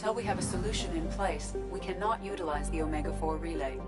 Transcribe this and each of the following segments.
Until we have a solution in place, we cannot utilize the Omega-4 relay.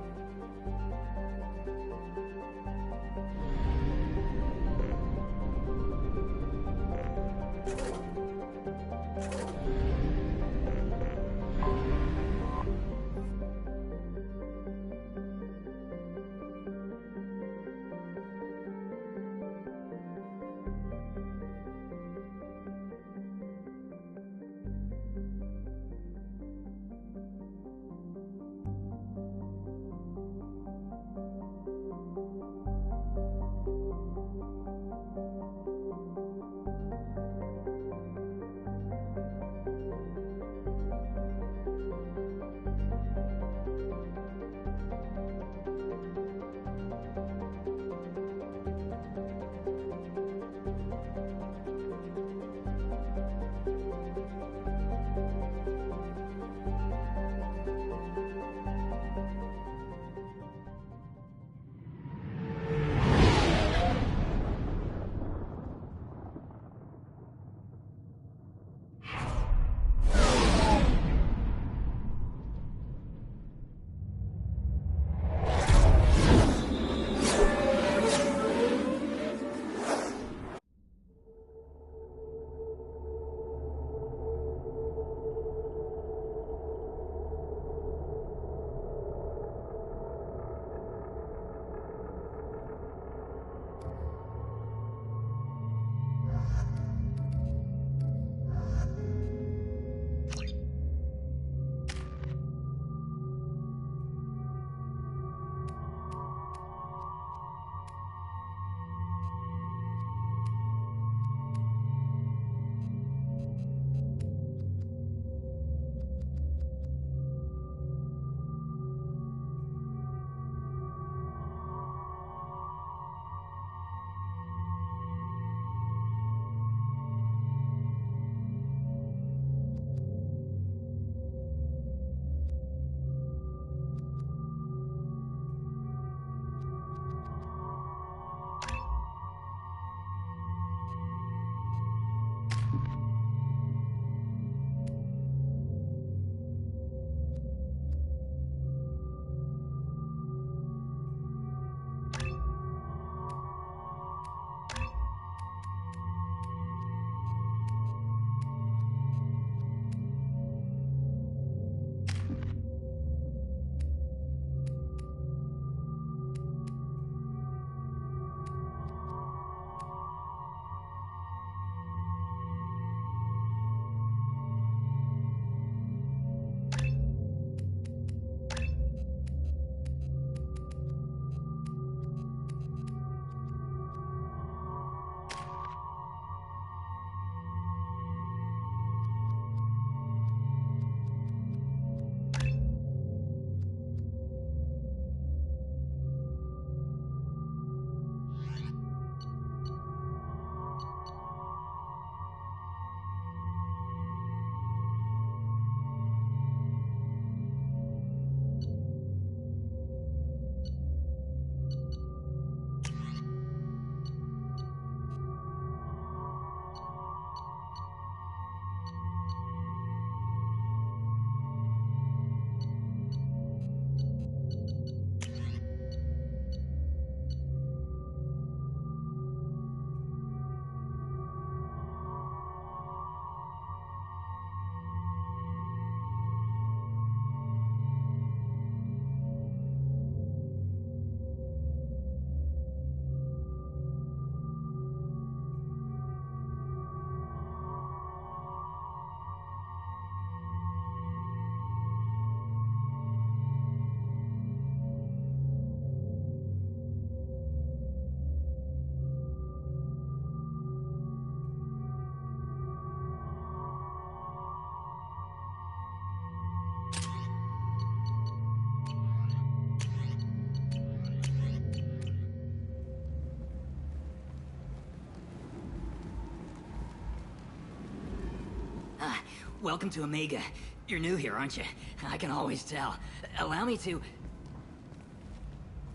Welcome to Omega. You're new here, aren't you? I can always tell. Allow me to...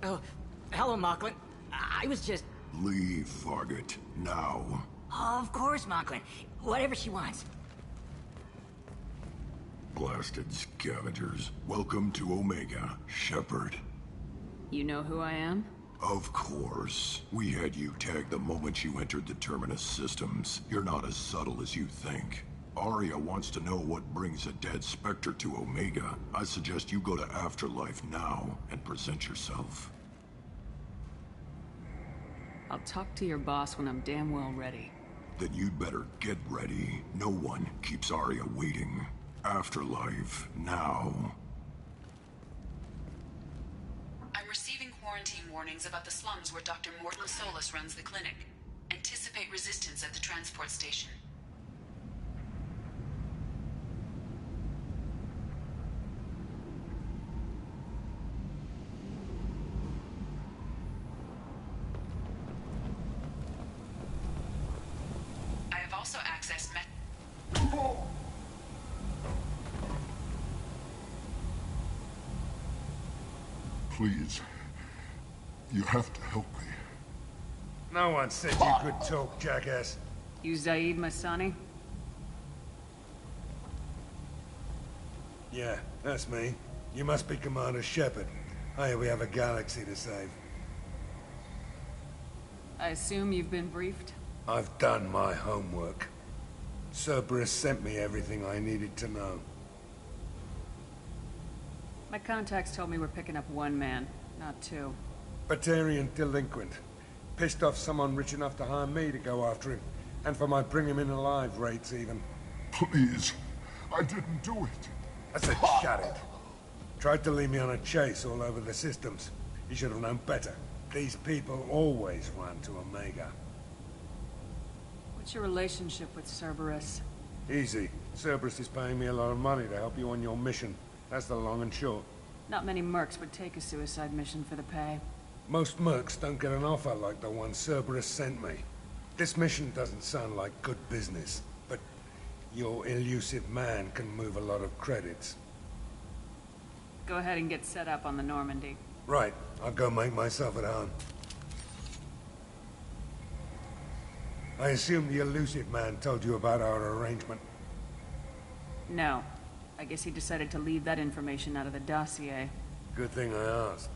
Oh, hello, Mocklin. I was just... Leave, Fargate. Now. Of course, Mocklin. Whatever she wants. blasted scavengers. Welcome to Omega, Shepard. You know who I am? Of course. We had you tagged the moment you entered the Terminus systems. You're not as subtle as you think. Arya wants to know what brings a dead Spectre to Omega. I suggest you go to Afterlife now and present yourself. I'll talk to your boss when I'm damn well ready. Then you'd better get ready. No one keeps Arya waiting. Afterlife, now. I'm receiving quarantine warnings about the slums where Dr. Morton Solus runs the clinic. Anticipate resistance at the transport station. I have also accessed Please. You have to help me. No one said you could talk, jackass. You Zaid Masani? Yeah, that's me. You must be Commander Shepard. Hey, we have a galaxy to save. I assume you've been briefed? I've done my homework. Cerberus sent me everything I needed to know. My contacts told me we're picking up one man, not two. Batarian delinquent. Pissed off someone rich enough to hire me to go after him. And for my bring him in alive rates, even. Please. I didn't do it. I said shut it. Tried to lead me on a chase all over the systems. He should have known better. These people always run to Omega. What's your relationship with Cerberus? Easy. Cerberus is paying me a lot of money to help you on your mission. That's the long and short. Not many mercs would take a suicide mission for the pay. Most mercs don't get an offer like the one Cerberus sent me. This mission doesn't sound like good business, but your elusive man can move a lot of credits. Go ahead and get set up on the Normandy. Right. I'll go make myself at home. I assume the elusive man told you about our arrangement. No. I guess he decided to leave that information out of the dossier. Good thing I asked.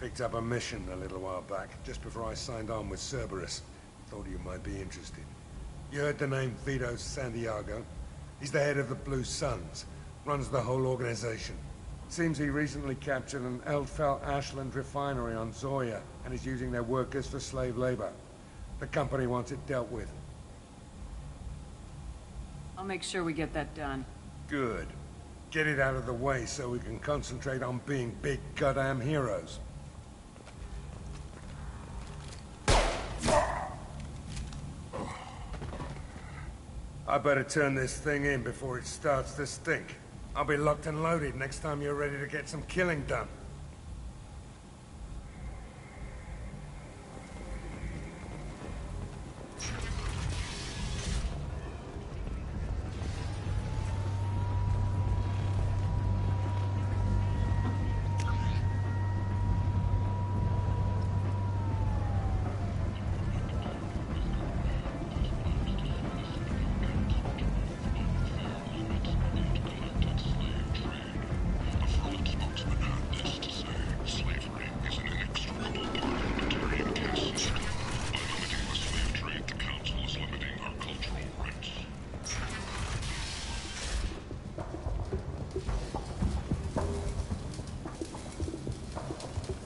Picked up a mission a little while back, just before I signed on with Cerberus. Thought you might be interested. You heard the name Vito Santiago? He's the head of the Blue Suns. Runs the whole organization. Seems he recently captured an Eldfell Ashland refinery on Zoya, and is using their workers for slave labor. The company wants it dealt with. I'll make sure we get that done. Good. Get it out of the way so we can concentrate on being big goddamn heroes. I better turn this thing in before it starts to stink. I'll be locked and loaded next time you're ready to get some killing done.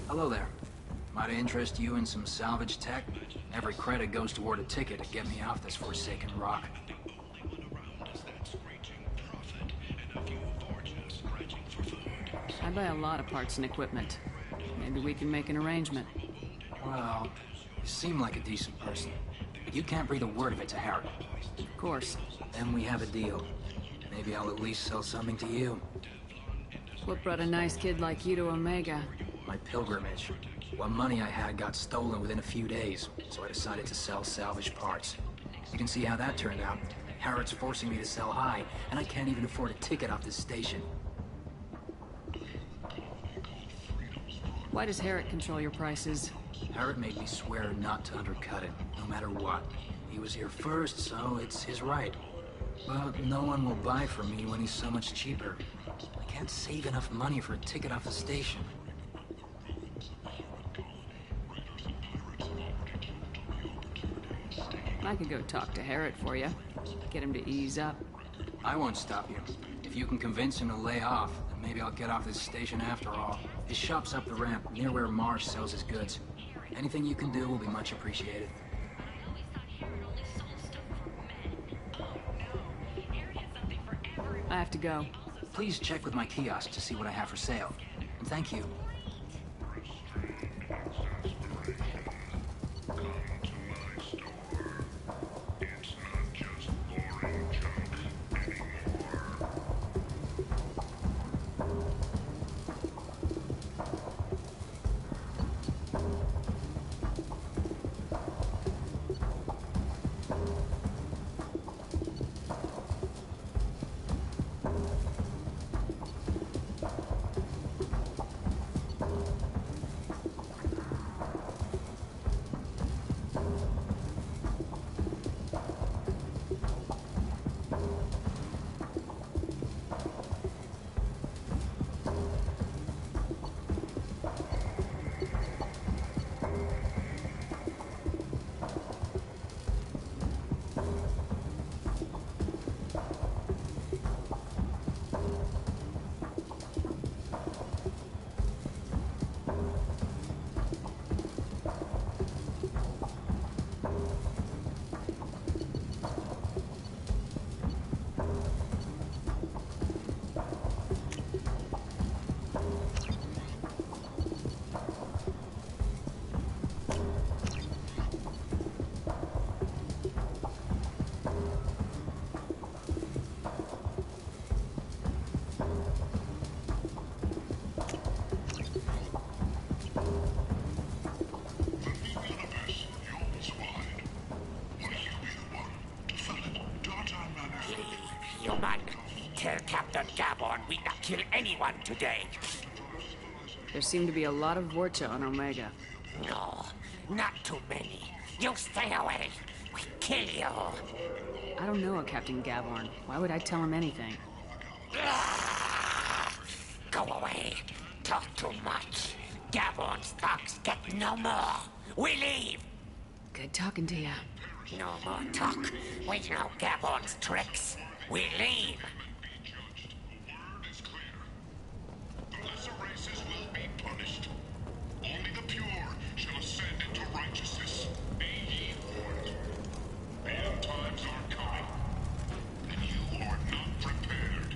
Hello there. Might I interest you in some salvage tech? Every credit goes toward a ticket to get me off this forsaken rock. I buy a lot of parts and equipment. Maybe we can make an arrangement. Well, you seem like a decent person. But you can't breathe a word of it to Harry. Of course. Then we have a deal. Maybe I'll at least sell something to you. What brought a nice kid like you to Omega? My pilgrimage. What money I had got stolen within a few days, so I decided to sell salvage parts. You can see how that turned out. Harrod's forcing me to sell high, and I can't even afford a ticket off this station. Why does Harrod control your prices? Harrod made me swear not to undercut it, no matter what. He was here first, so it's his right. Well, no one will buy from me when he's so much cheaper. I can't save enough money for a ticket off the station. I could go talk to Harrod for you. Get him to ease up. I won't stop you. If you can convince him to lay off, then maybe I'll get off this station after all. His shop's up the ramp, near where Marsh sells his goods. Anything you can do will be much appreciated. I have to go. Please check with my kiosk to see what I have for sale. And thank you. Human, tell Captain Gabon we not kill anyone today. There seem to be a lot of Vorcha on Omega. No, not too many. You stay away. We kill you. I don't know a Captain Gavorn. Why would I tell him anything? Go away. Talk too much. Gabon's thugs get no more. We leave. Good talking to you. No more talk. We know Gabon's tricks. We leave. The word is clear. The lesser races will be punished. Only the pure shall ascend into righteousness. Be ye warned. The end times are coming, and you are not prepared.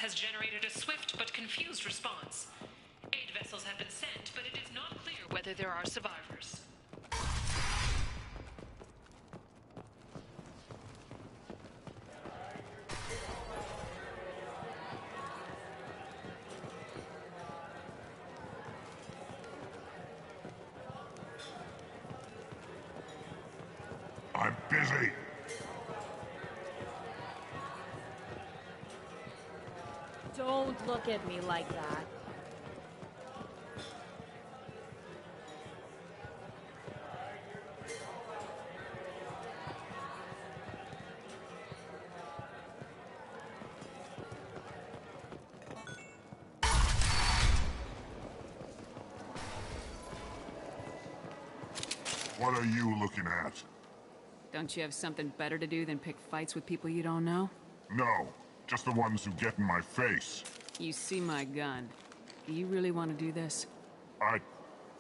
has generated a swift but confused response. 8 vessels have been sent, but it is not clear whether there are survivors. I'm busy. Don't look at me like that. What are you looking at? Don't you have something better to do than pick fights with people you don't know? No, just the ones who get in my face. You see my gun. Do you really want to do this?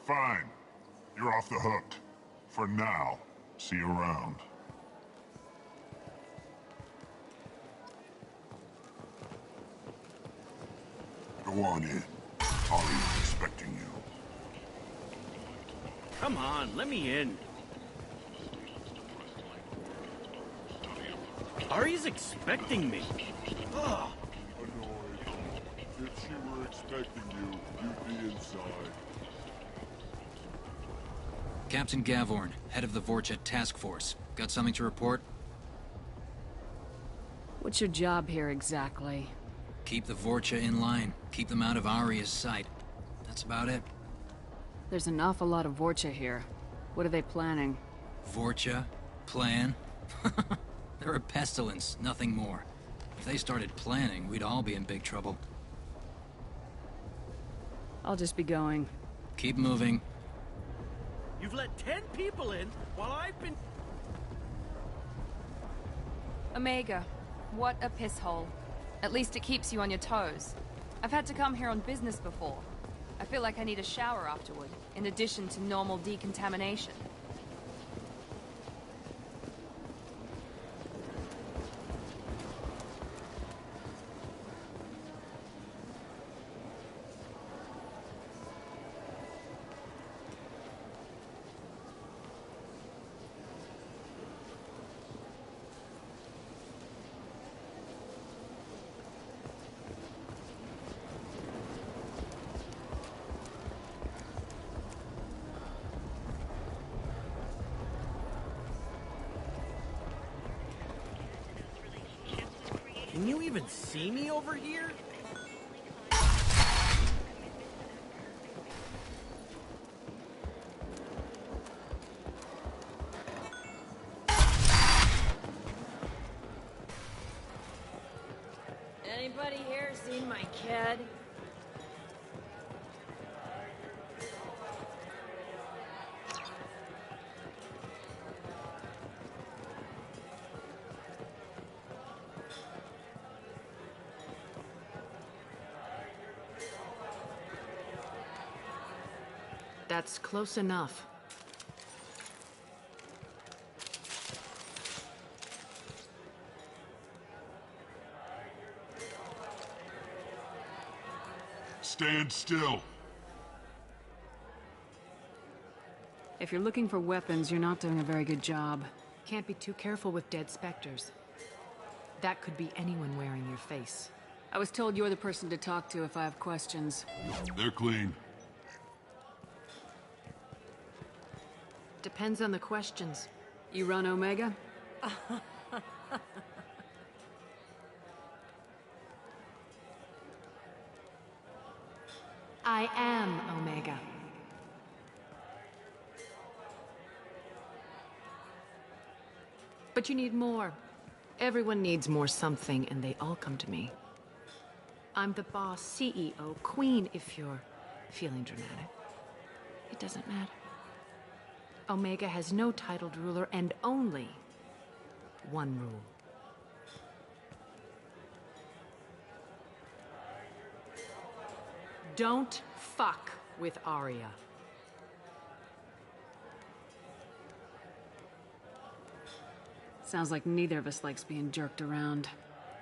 Fine. You're off the hook. For now. See you around. Go on in. Ari's expecting you. Come on, let me in. Ari's expecting me. Ugh. Annoyed. If she were expecting you, you'd be inside. Captain Gavorn, head of the Vorcha task force. Got something to report? What's your job here exactly? Keep the Vorcha in line. Keep them out of Aria's sight. That's about it. There's an awful lot of Vorcha here. What are they planning? Vorcha? Plan? They're a pestilence, nothing more. If they started planning, we'd all be in big trouble. I'll just be going. Keep moving. You've let 10 people in while I've been... Omega, what a piss hole. At least it keeps you on your toes. I've had to come here on business before. I feel like I need a shower afterward, in addition to normal decontamination. Can you even see me over here? Anybody here seen my kid? That's close enough. Stand still. If you're looking for weapons, you're not doing a very good job. Can't be too careful with dead specters. That could be anyone wearing your face. I was told you're the person to talk to if I have questions. They're clean. Depends on the questions. You run Omega? I am Omega. But you need more. Everyone needs more something, and they all come to me. I'm the boss, CEO, queen, if you're feeling dramatic. It doesn't matter. Omega has no titled ruler and only one rule. Don't fuck with Aria. Sounds like neither of us likes being jerked around.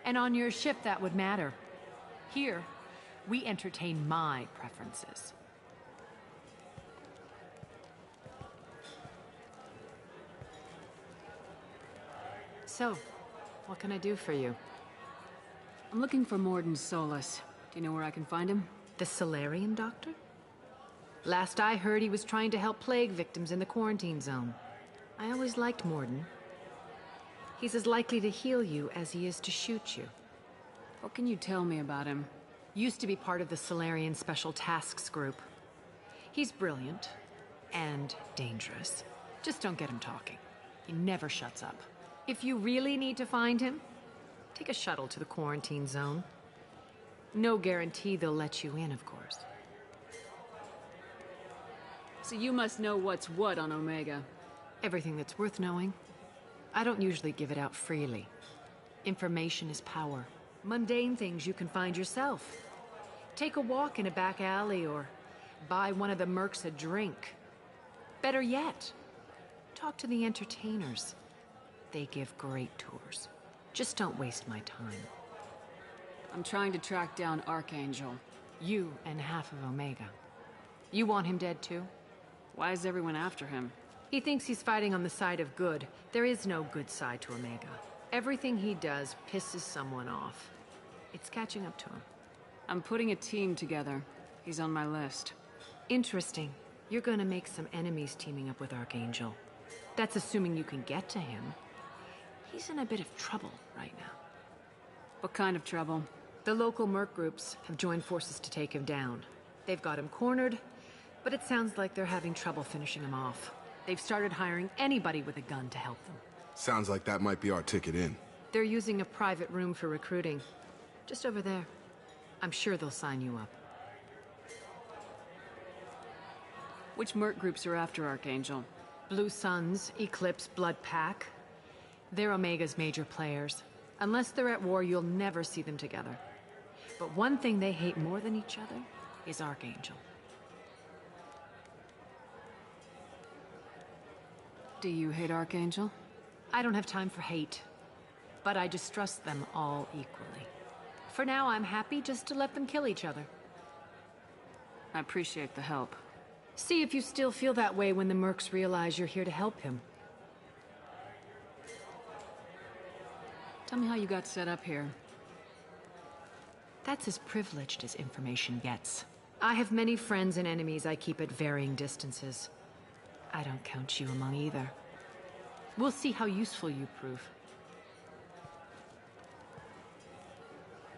And on your ship, that would matter. Here, we entertain my preferences. So, what can I do for you? I'm looking for Morden Solus. Do you know where I can find him? The Solarian doctor? Last I heard, he was trying to help plague victims in the quarantine zone. I always liked Morden. He's as likely to heal you as he is to shoot you. What can you tell me about him? Used to be part of the Solarian Special Tasks Group. He's brilliant and dangerous. Just don't get him talking. He never shuts up. If you really need to find him, take a shuttle to the quarantine zone. No guarantee they'll let you in, of course. So you must know what's what on Omega. Everything that's worth knowing. I don't usually give it out freely. Information is power. Mundane things you can find yourself. Take a walk in a back alley or buy one of the mercs a drink. Better yet, talk to the entertainers. They give great tours. Just don't waste my time. I'm trying to track down Archangel. You and half of Omega. You want him dead too? Why is everyone after him? He thinks he's fighting on the side of good. There is no good side to Omega. Everything he does pisses someone off. It's catching up to him. I'm putting a team together. He's on my list. Interesting. You're gonna make some enemies teaming up with Archangel. That's assuming you can get to him. He's in a bit of trouble right now. What kind of trouble? The local merc groups have joined forces to take him down. They've got him cornered, but it sounds like they're having trouble finishing him off. They've started hiring anybody with a gun to help them. Sounds like that might be our ticket in. They're using a private room for recruiting. Just over there. I'm sure they'll sign you up. Which merc groups are after Archangel? Blue Suns, Eclipse, Blood Pack. They're Omega's major players. Unless they're at war, you'll never see them together. But one thing they hate more than each other is Archangel. Do you hate Archangel? I don't have time for hate, but I distrust them all equally. For now, I'm happy just to let them kill each other. I appreciate the help. See if you still feel that way when the mercs realize you're here to help him. Tell me how you got set up here. That's as privileged as information gets. I have many friends and enemies I keep at varying distances. I don't count you among either. We'll see how useful you prove.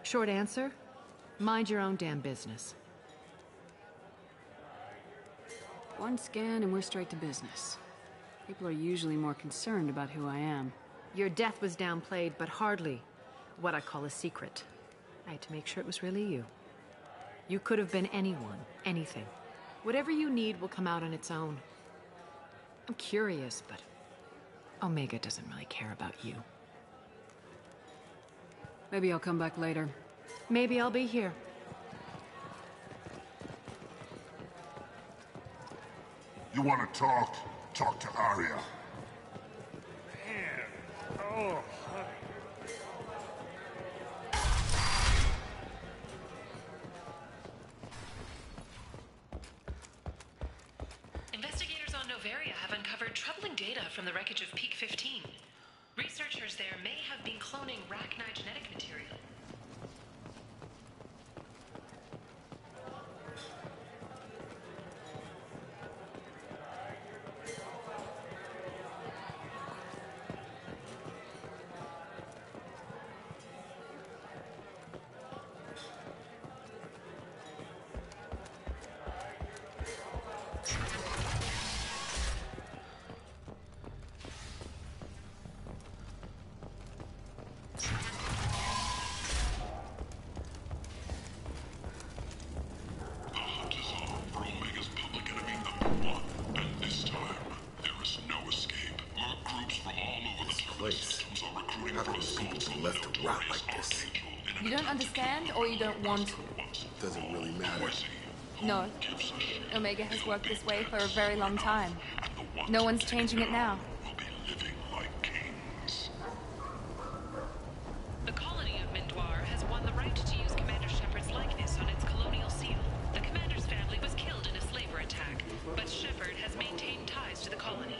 Short answer, mind your own damn business. One scan and we're straight to business. People are usually more concerned about who I am. Your death was downplayed, but hardly what I call a secret. I had to make sure it was really you. You could have been anyone, anything. Whatever you need will come out on its own. I'm curious, but Omega doesn't really care about you. Maybe I'll come back later. Maybe I'll be here. You want to talk? Talk to Arya. Man. Oh, honey. Investigators on Noveria have uncovered troubling data from the wreckage of Peak 15. Researchers there may have been cloning Rachni genetic material. You don't understand, or you don't want to? Doesn't really matter. No. Omega has worked this way for a very long time. No one's changing it now. The colony of Mindoir has won the right to use Commander Shepard's likeness on its colonial seal. The commander's family was killed in a slaver attack, but Shepard has maintained ties to the colony.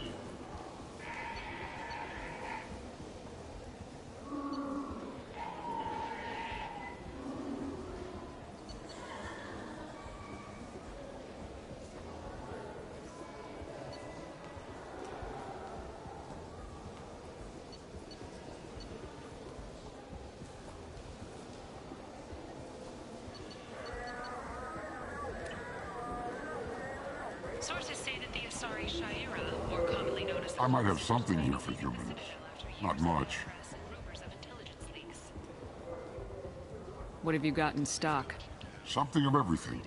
Sources say that the Asari Shaira, more commonly known as... I might have something here for humans. Not much. What have you got in stock? Something of everything.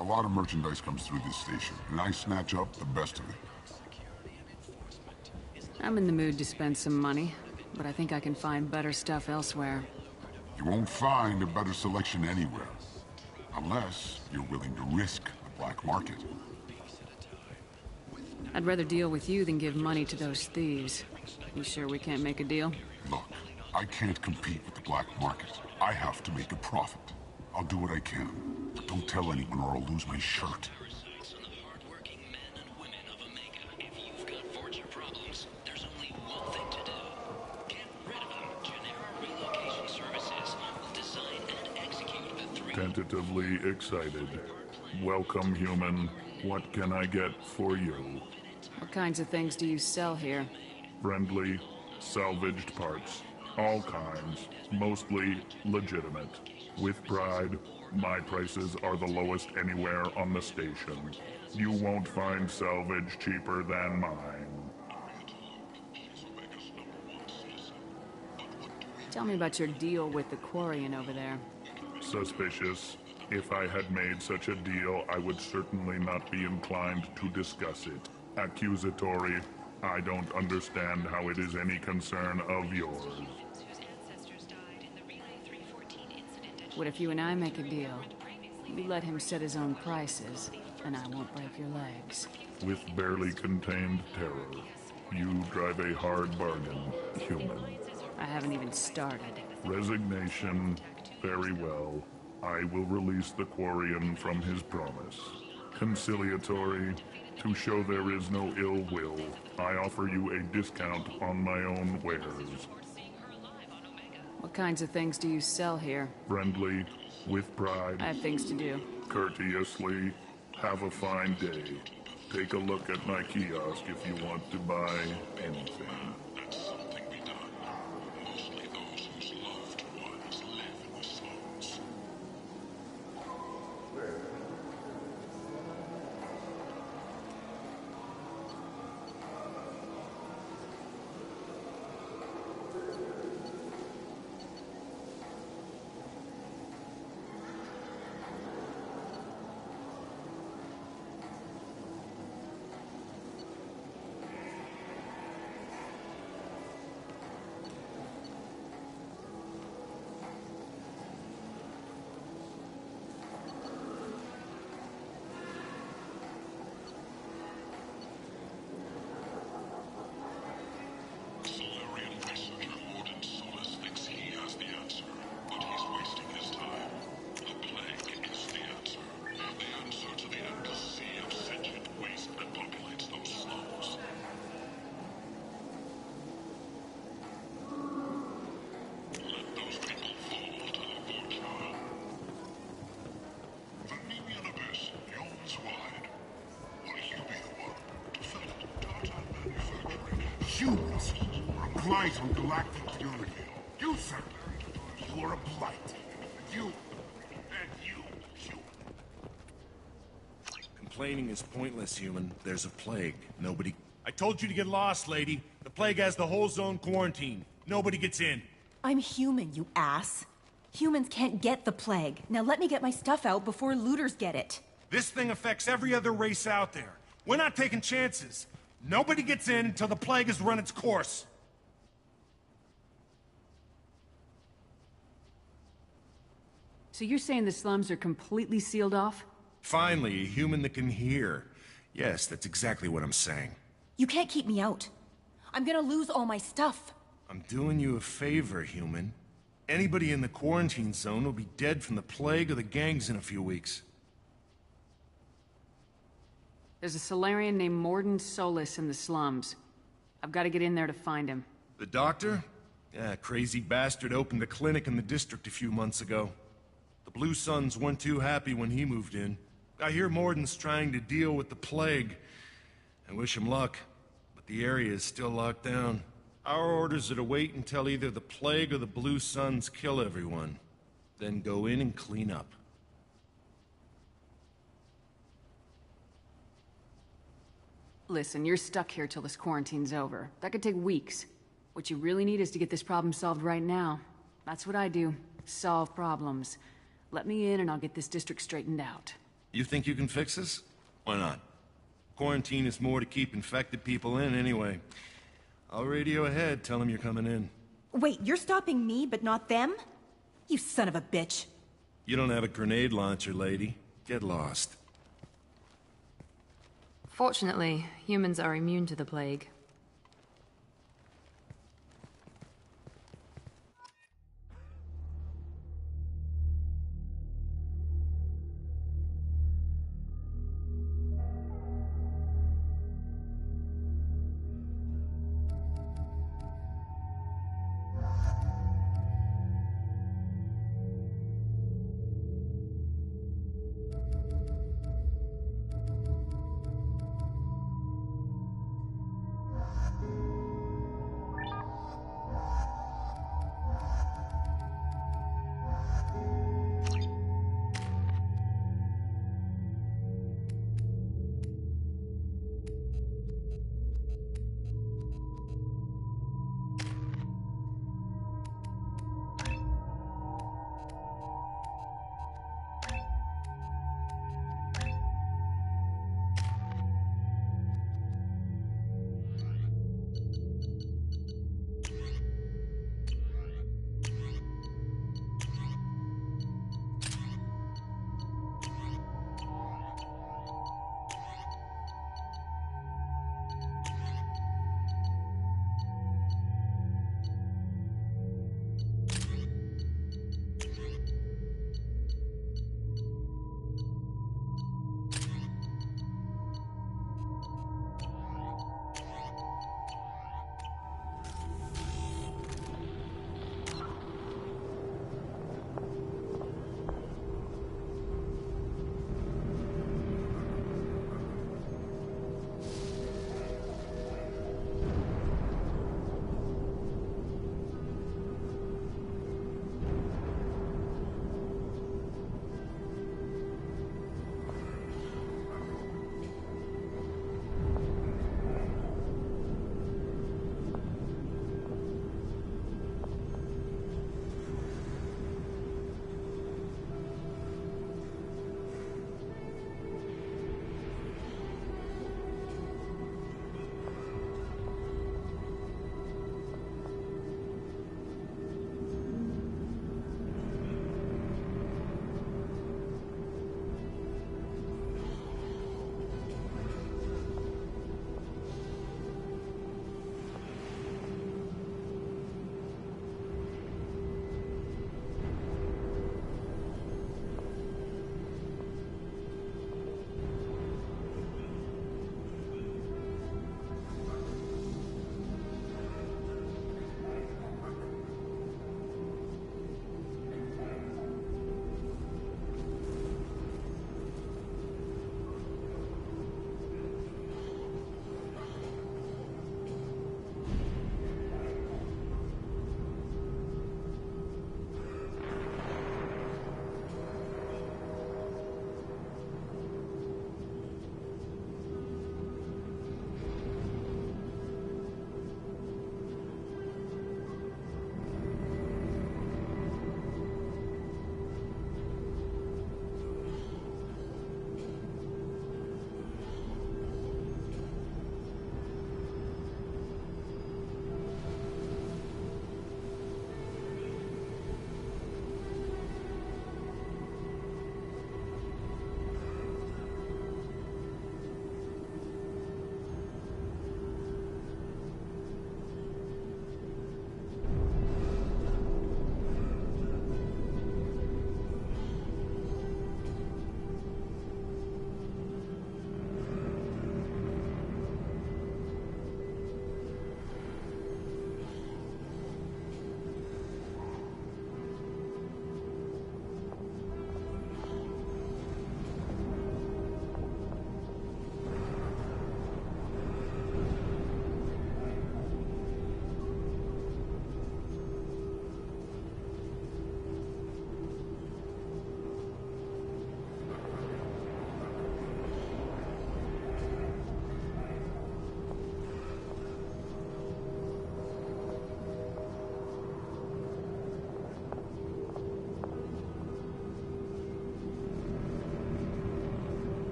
A lot of merchandise comes through this station, and I snatch up the best of it. I'm in the mood to spend some money, but I think I can find better stuff elsewhere. You won't find a better selection anywhere. Unless you're willing to risk the black market. I'd rather deal with you than give money to those thieves. You sure we can't make a deal? Look, I can't compete with the black market. I have to make a profit. I'll do what I can. But don't tell anyone or I'll lose my shirt. Tentatively excited. Welcome, human. What can I get for you? What kinds of things do you sell here? Friendly, salvaged parts. All kinds. Mostly legitimate. With pride, my prices are the lowest anywhere on the station. You won't find salvage cheaper than mine. Tell me about your deal with the Quarian over there. Suspicious. If I had made such a deal, I would certainly not be inclined to discuss it. Accusatory. I don't understand how it is any concern of yours. What if you and I make a deal? You let him set his own prices, and I won't break your legs. With barely contained terror, you drive a hard bargain, human. I haven't even started. Resignation. Very well. I will release the Quarian from his promise. Conciliatory. To show there is no ill will, I offer you a discount on my own wares. What kinds of things do you sell here? Friendly, with pride. I have things to do. Courteously. Have a fine day. Take a look at my kiosk if you want to buy anything. Humans are a blight on galactic unity. You, sir, you are a blight. You, and you. Complaining is pointless, human. There's a plague. Nobody... I told you to get lost, lady. The plague has the whole zone quarantined. Nobody gets in. I'm human, you ass. Humans can't get the plague. Now let me get my stuff out before looters get it. This thing affects every other race out there. We're not taking chances. Nobody gets in until the plague has run its course. So you're saying the slums are completely sealed off? Finally, a human that can hear. Yes, that's exactly what I'm saying. You can't keep me out. I'm gonna lose all my stuff. I'm doing you a favor, human. Anybody in the quarantine zone will be dead from the plague or the gangs in a few weeks. There's a Solarian named Morden Solis in the slums. I've got to get in there to find him. The doctor? Yeah, crazy bastard opened a clinic in the district a few months ago. The Blue Suns weren't too happy when he moved in. I hear Morden's trying to deal with the plague. I wish him luck, but the area is still locked down. Our orders are to wait until either the plague or the Blue Suns kill everyone. Then go in and clean up. Listen, you're stuck here till this quarantine's over. That could take weeks. What you really need is to get this problem solved right now. That's what I do. Solve problems. Let me in and I'll get this district straightened out. You think you can fix this? Why not? Quarantine is more to keep infected people in anyway. I'll radio ahead, tell him you're coming in. Wait, you're stopping me, but not them? You son of a bitch. You don't have a grenade launcher, lady. Get lost. Fortunately, humans are immune to the plague.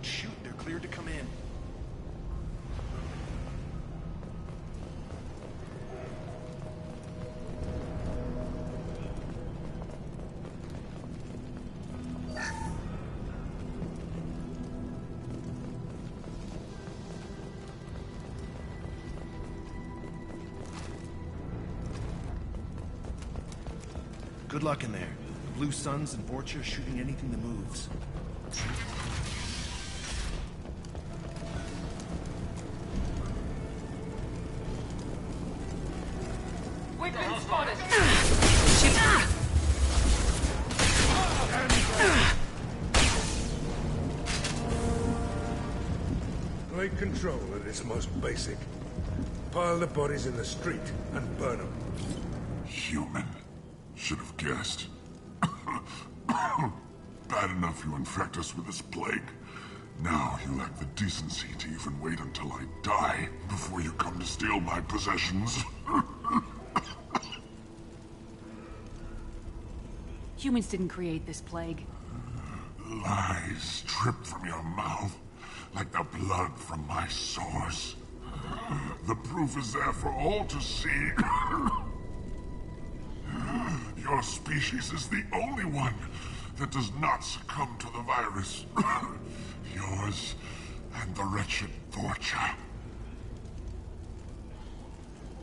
Shoot, they're cleared to come in. Good luck in there. The Blue Suns and Vorcha shooting anything that moves. We've been spotted! Great control at its most basic. Pile the bodies in the street and burn them. Human. Should have guessed. Bad enough you infect us with this plague. Now you lack the decency to even wait until I die before you come to steal my possessions. Humans didn't create this plague. Lies drip from your mouth like the blood from my sores. The proof is there for all to see. Your species is the only one that does not succumb to the virus. Yours and the wretched Vorcha.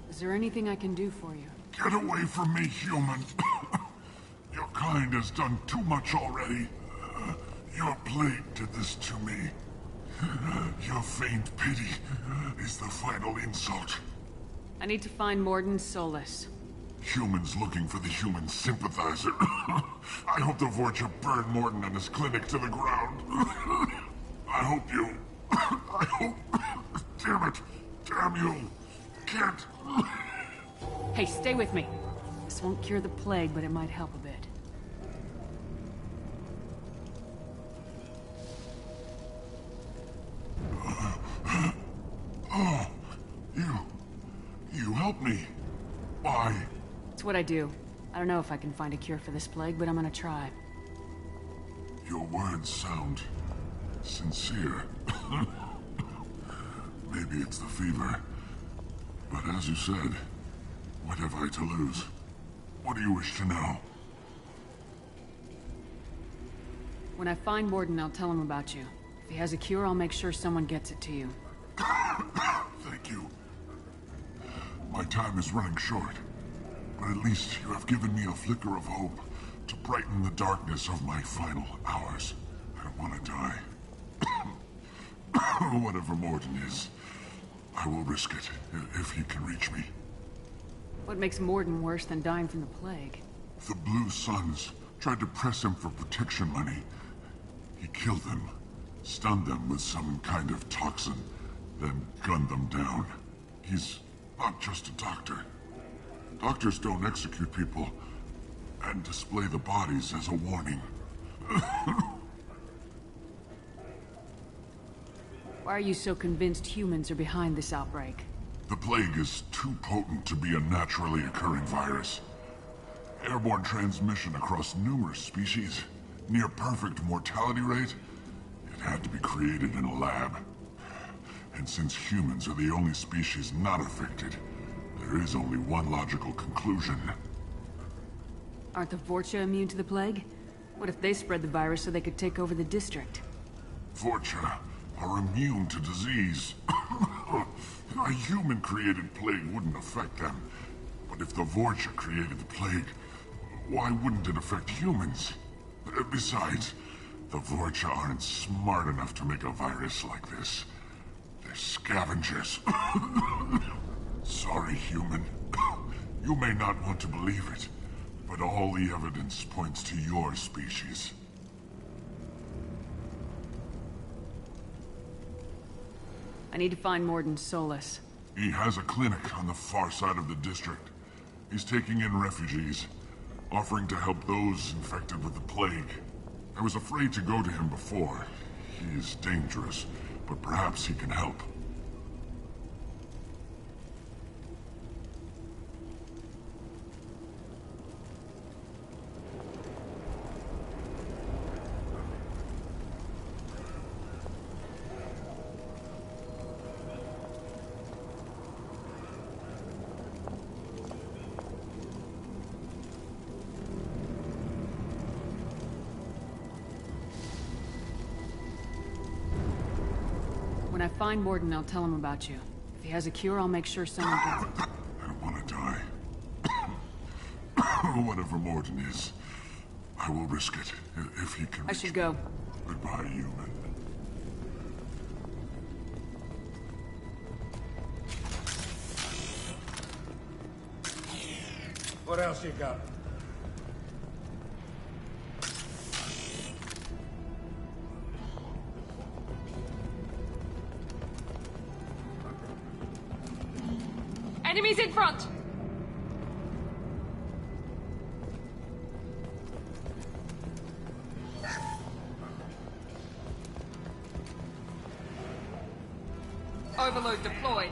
Is there anything I can do for you? Get away from me, human. Your kind has done too much already. Your plague did this to me. Your faint pity is the final insult. I need to find Morden Solus. Humans looking for the human sympathizer. I hope the Vorcha burned Morden and his clinic to the ground. I hope you... I hope... Damn it. Damn you. Can't... Hey, stay with me. This won't cure the plague, but it might help a bit. Oh, you helped me. Why? It's what I do. I don't know if I can find a cure for this plague, but I'm gonna try. Your words sound sincere. Maybe it's the fever. But as you said, what have I to lose? What do you wish to know? When I find Morden, I'll tell him about you. If he has a cure, I'll make sure someone gets it to you. Thank you. My time is running short, but at least you have given me a flicker of hope to brighten the darkness of my final hours. I don't want to die. Whatever Morden is, I will risk it if he can reach me. What makes Morden worse than dying from the plague? The Blue Suns tried to press him for protection money. He killed them, stunned them with some kind of toxin, then gunned them down. He's not just a doctor. Doctors don't execute people and display the bodies as a warning. Why are you so convinced humans are behind this outbreak? The plague is too potent to be a naturally occurring virus. Airborne transmission across numerous species, near perfect mortality rate. It had to be created in a lab. And since humans are the only species not affected, there is only one logical conclusion. Aren't the Vorcha immune to the plague? What if they spread the virus so they could take over the district? Vorcha are immune to disease. A human-created plague wouldn't affect them. But if the Vorcha created the plague, why wouldn't it affect humans? Besides, the Vorcha aren't smart enough to make a virus like this. They're scavengers. Sorry, human. You may not want to believe it, but all the evidence points to your species. I need to find Morden Solus. He has a clinic on the far side of the district. He's taking in refugees, offering to help those infected with the plague. I was afraid to go to him before. He is dangerous, but perhaps he can help. When I find Morden, I'll tell him about you. If he has a cure, I'll make sure someone gets it. I don't want to die. Whatever Morden is, I will risk it if he can. I should go. Goodbye, human. What else you got? Enemies in front! Overload deployed.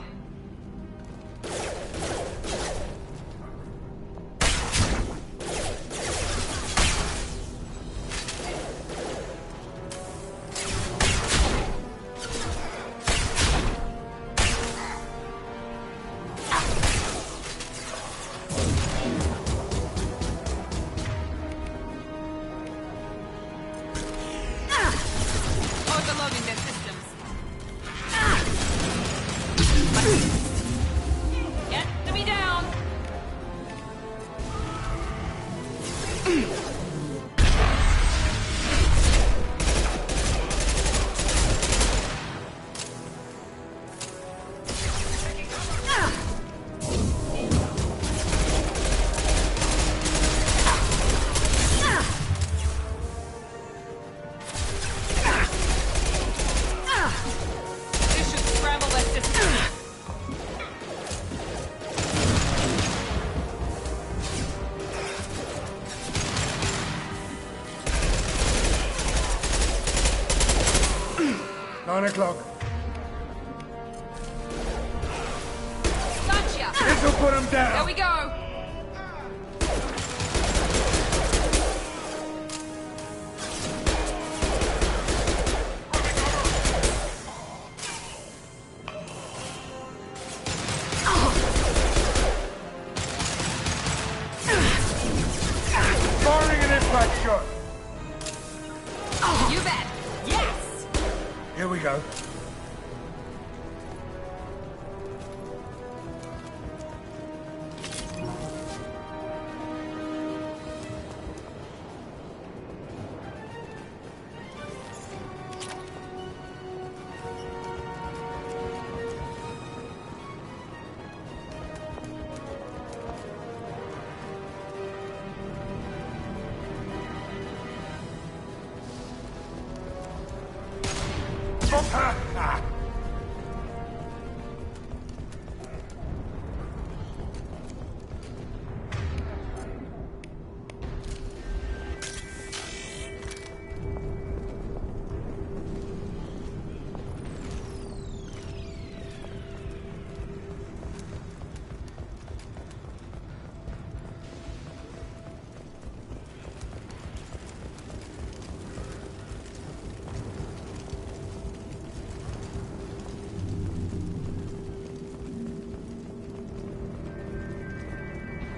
Overloading their systems. Get me down! This should scramble their systems. Nine o'clock. Gotcha! This'll put him down! There we go! Firing an impact shot! You bet! Yes! Here we go.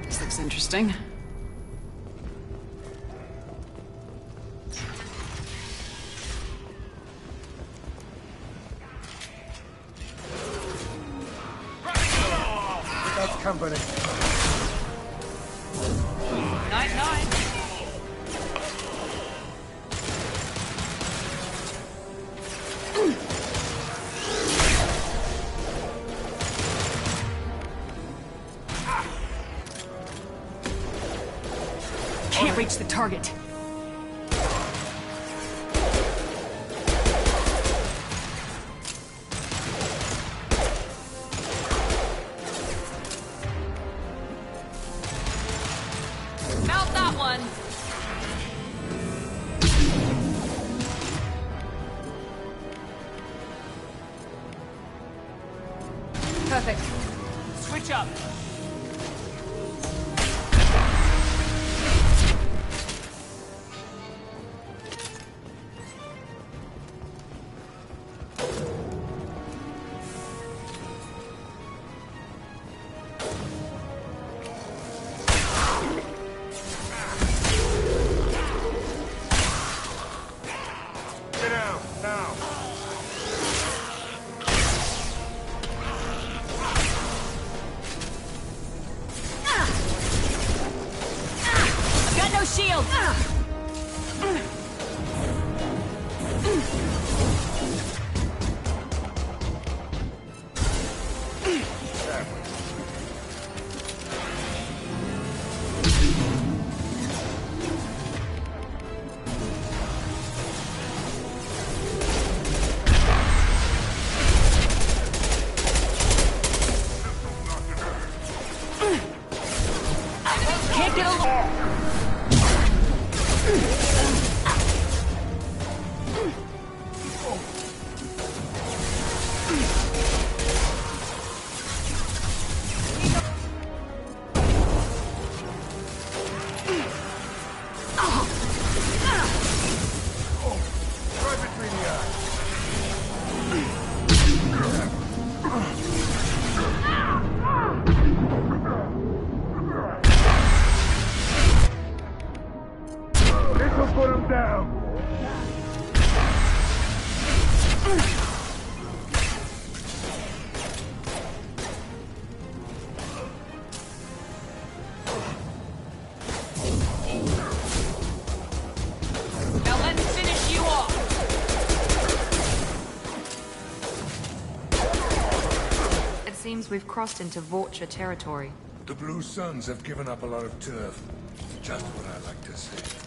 This looks interesting. That's company. Night-night. Can't reach the target. Mount that one! Perfect. Switch up. Get down, now. seems we've crossed into Vorcha territory. The Blue Suns have given up a lot of turf. Just what I like to see.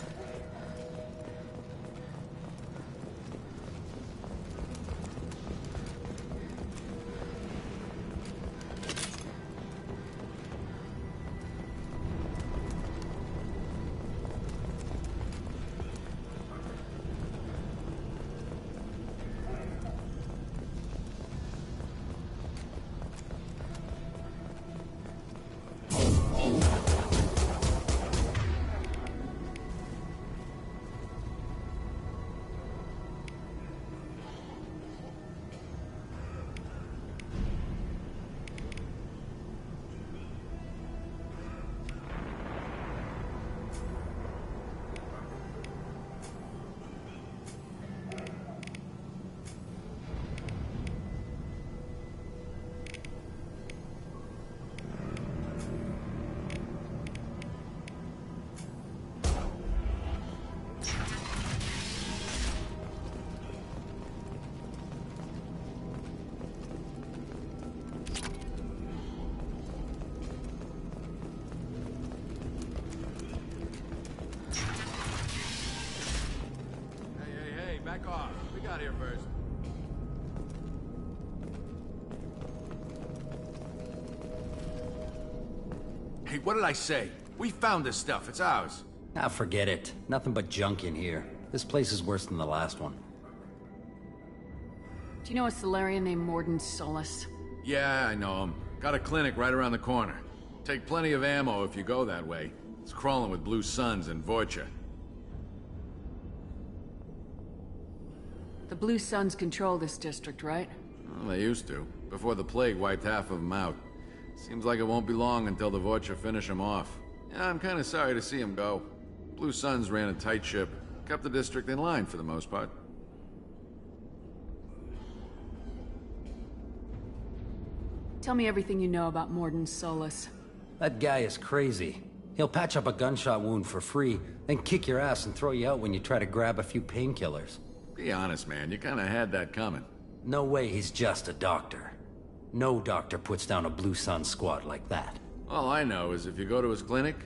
Back off. We got here first. Hey, what did I say? We found this stuff. It's ours. Ah, forget it. Nothing but junk in here. This place is worse than the last one. Do you know a Solarian named Morden Solus? Yeah, I know him. Got a clinic right around the corner. Take plenty of ammo if you go that way. It's crawling with Blue Suns and Vorcha. The Blue Suns control this district, right? Well, they used to, before the plague wiped half of them out. Seems like it won't be long until the Vorcha finish them off. Yeah, I'm kind of sorry to see them go. Blue Suns ran a tight ship, kept the district in line for the most part. Tell me everything you know about Morden Solus. That guy is crazy. He'll patch up a gunshot wound for free, then kick your ass and throw you out when you try to grab a few painkillers. Be honest, man. You kind of had that coming. No way he's just a doctor. No doctor puts down a Blue Sun squad like that. All I know is if you go to his clinic,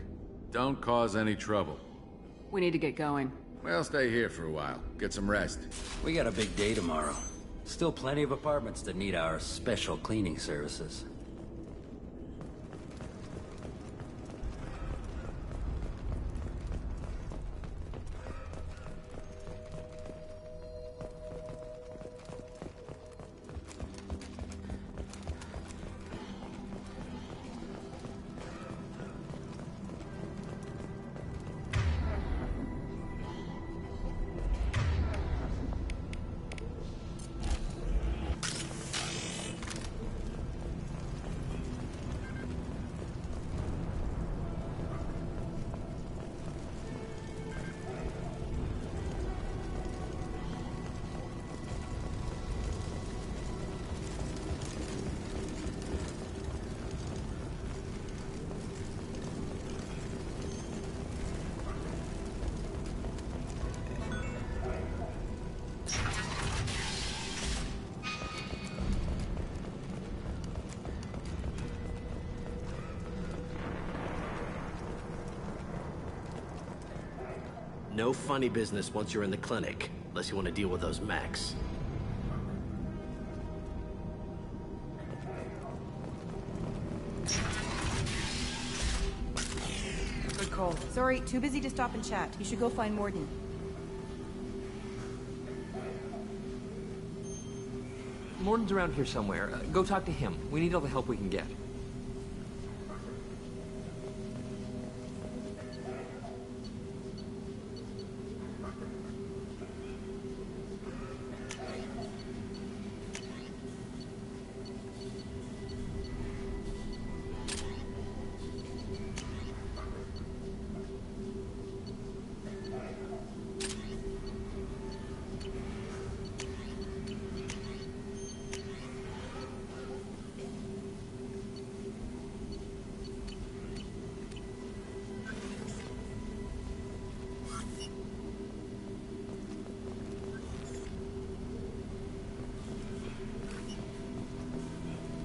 don't cause any trouble. We need to get going. Well, stay here for a while. Get some rest. We got a big day tomorrow. Still plenty of apartments that need our special cleaning services. No funny business once you're in the clinic, unless you want to deal with those mechs. Good call. Sorry, too busy to stop and chat. You should go find Morden. Morden's around here somewhere. Go talk to him. We need all the help we can get.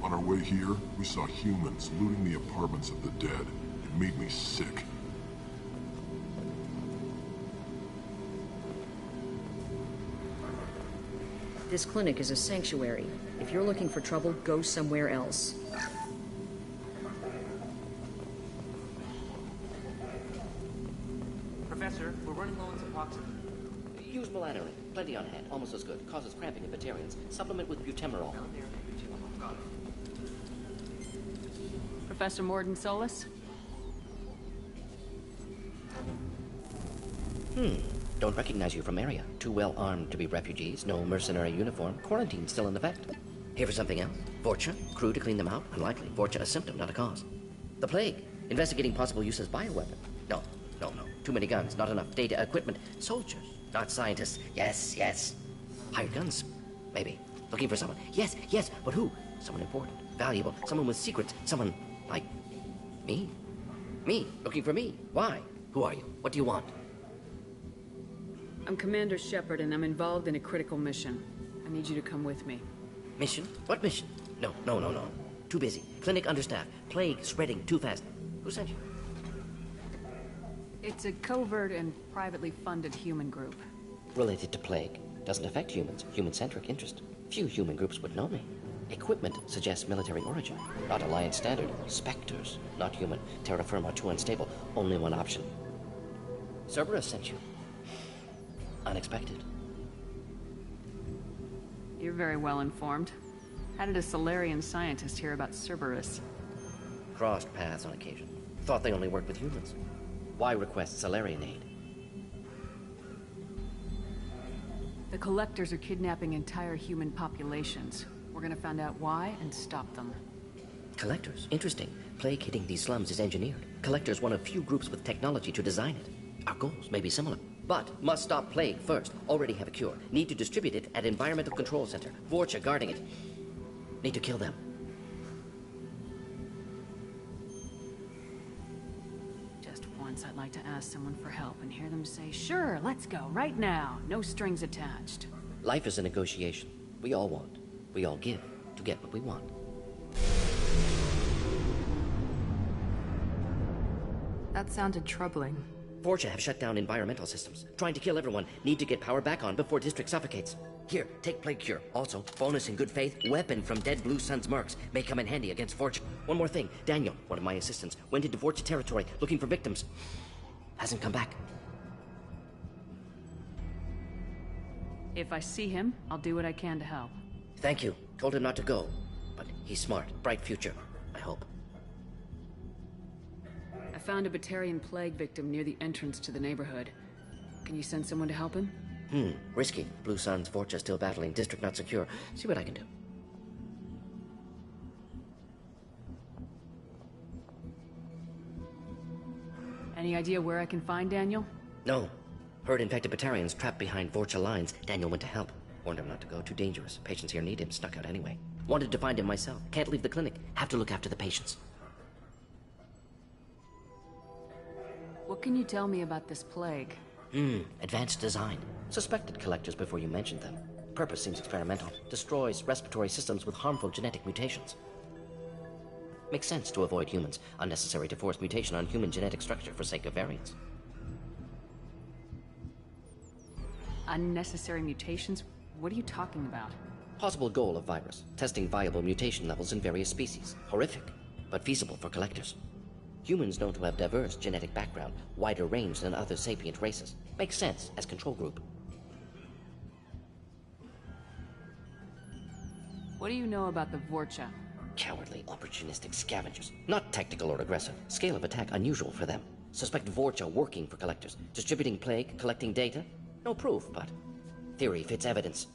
On our way here, we saw humans looting the apartments of the dead. It made me sick. This clinic is a sanctuary. If you're looking for trouble, go somewhere else. Professor, we're running low on Suboxone. Use melatonin. Plenty on hand. Almost as good. Causes cramping in vegetarians. Supplement with butemerol. Professor Morden Solis? Don't recognize you from area. Too well armed to be refugees. No mercenary uniform. Quarantine still in effect. Here for something else? Vorcha? Crew to clean them out? Unlikely. Vorcha a symptom, not a cause. The plague. Investigating possible use as bioweapon. No. Too many guns, not enough data, equipment. Soldiers, not scientists. Yes. Hired guns? Maybe. Looking for someone. Yes, but who? Someone important, valuable, someone with secrets, someone like me. Me, looking for me. Why? Who are you? What do you want? I'm Commander Shepard, and I'm involved in a critical mission. I need you to come with me. Mission? What mission? No. Too busy. Clinic understaffed. Plague spreading too fast. Who sent you? It's a covert and privately funded human group. Related to plague. Doesn't affect humans. Human-centric interest. Few human groups would know me. Equipment suggests military origin. Not Alliance standard. Spectres. Not human. Terra firma too unstable. Only one option. Cerberus sent you. Unexpected. You're very well informed. How did a Solarian scientist hear about Cerberus? Crossed paths on occasion. Thought they only worked with humans. Why request Solarian aid? The Collectors are kidnapping entire human populations. We're gonna find out why and stop them. Collectors? Interesting. Plague hitting these slums is engineered. Collectors one of few groups with technology to design it. Our goals may be similar. But must stop plague first. Already have a cure. Need to distribute it at Environmental Control Center. Vorcha guarding it. Need to kill them. Just once I'd like to ask someone for help and hear them say, sure, let's go, right now. No strings attached. Life is a negotiation. We all want. We all give to get what we want. That sounded troubling. Vorcha have shut down environmental systems. Trying to kill everyone. Need to get power back on before district suffocates. Here, take plague cure. Also, bonus in good faith, weapon from dead Blue Sun's mercs. May come in handy against Vorcha. One more thing. Daniel, one of my assistants, went into Vorcha territory looking for victims. Hasn't come back. If I see him, I'll do what I can to help. Thank you. Told him not to go. But he's smart. Bright future. I hope. I found a Batarian plague victim near the entrance to the neighborhood. Can you send someone to help him? Risky. Blue Sun's Vorcha still battling. District not secure. See what I can do. Any idea where I can find Daniel? No. Heard infected Batarians trapped behind Vorcha lines. Daniel went to help. Warned him not to go. Too dangerous. Patients here need him. Snuck out anyway. Wanted to find him myself. Can't leave the clinic. Have to look after the patients. What can you tell me about this plague? Advanced design. Suspected collectors before you mentioned them. Purpose seems experimental. Destroys respiratory systems with harmful genetic mutations. Makes sense to avoid humans. Unnecessary to force mutation on human genetic structure for sake of variants. Unnecessary mutations? What are you talking about? Possible goal of virus. Testing viable mutation levels in various species. Horrific, but feasible for collectors. Humans known to have diverse genetic background, wider range than other sapient races. Makes sense as control group. What do you know about the Vorcha? Cowardly, opportunistic scavengers. Not tactical or aggressive. Scale of attack unusual for them. Suspect Vorcha working for collectors. Distributing plague, collecting data. No proof, but theory fits evidence.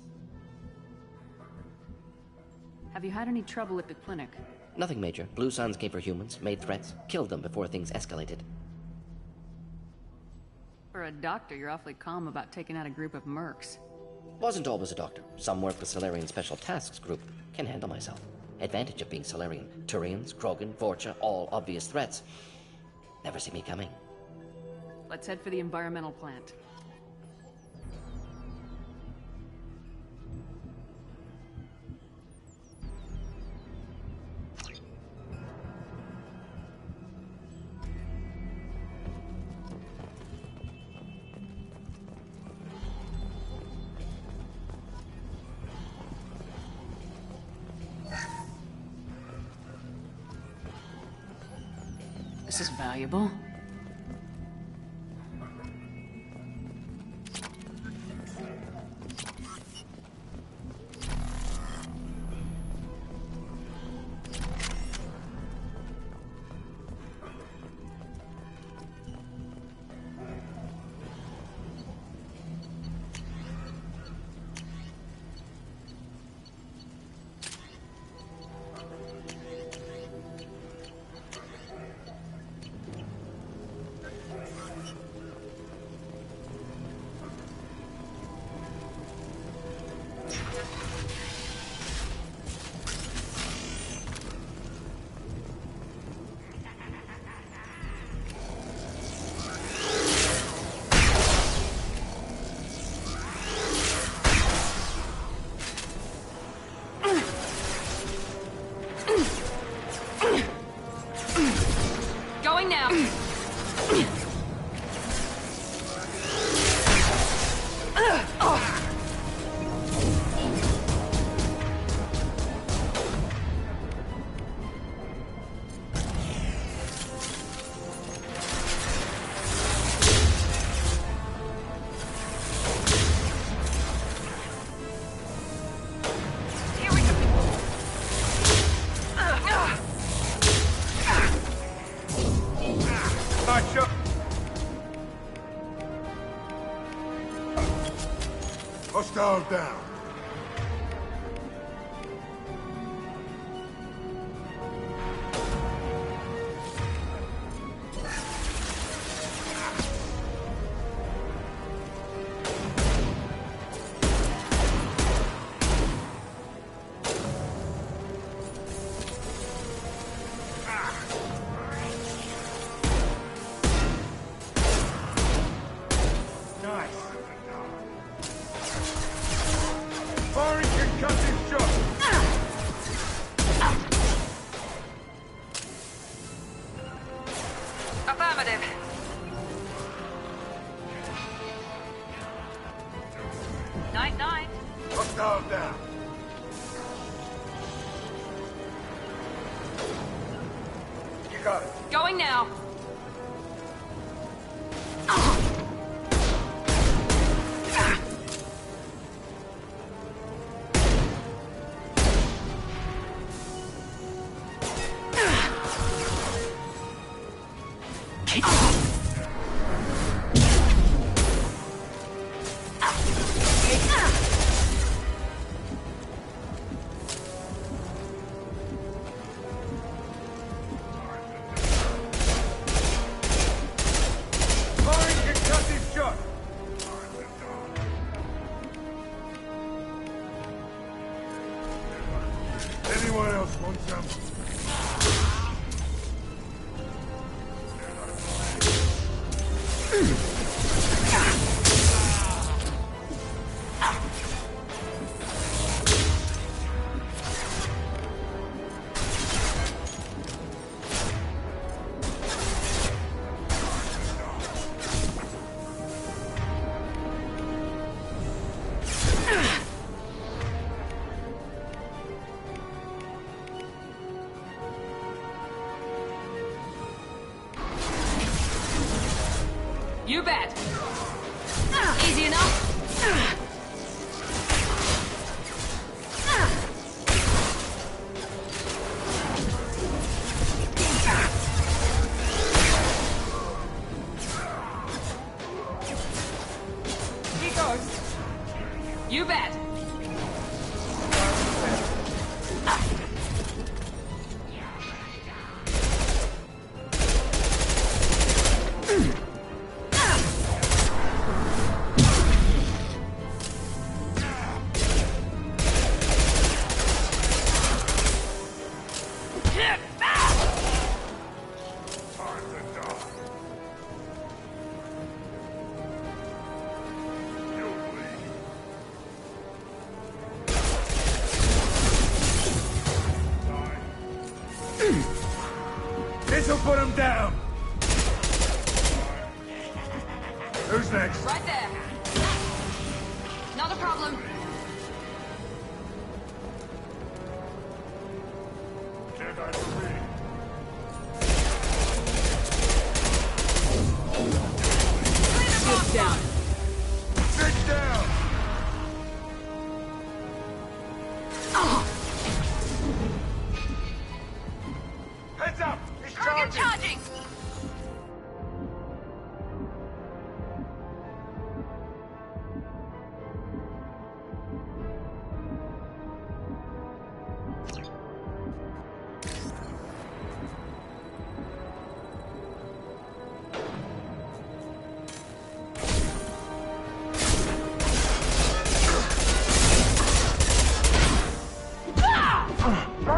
Have you had any trouble at the clinic? Nothing major. Blue Suns came for humans, made threats, killed them before things escalated. For a doctor, you're awfully calm about taking out a group of mercs. Wasn't always a doctor. Some work with Solarian Special Tasks Group. Can handle myself. Advantage of being Solarian. Turians, Krogan, Vorcha, all obvious threats. Never see me coming. Let's head for the environmental plant. This is valuable. Going now. Nice shot. Hostile down. Firing concussive shot. Affirmative. Night. Hostile down. You got it. Going now. Firing concussive shot. Anyone else want some? You bet. Easy enough. Here goes. You bet. This'll put him down. Who's next? Right there. Not a problem.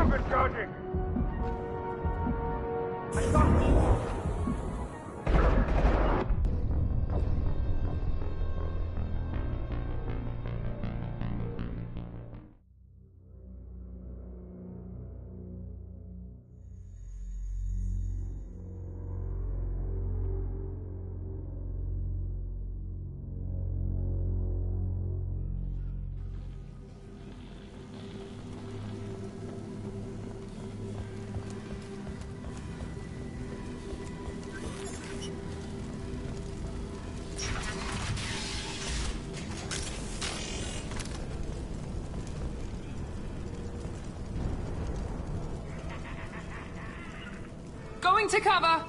Overcharging! I got Going to cover!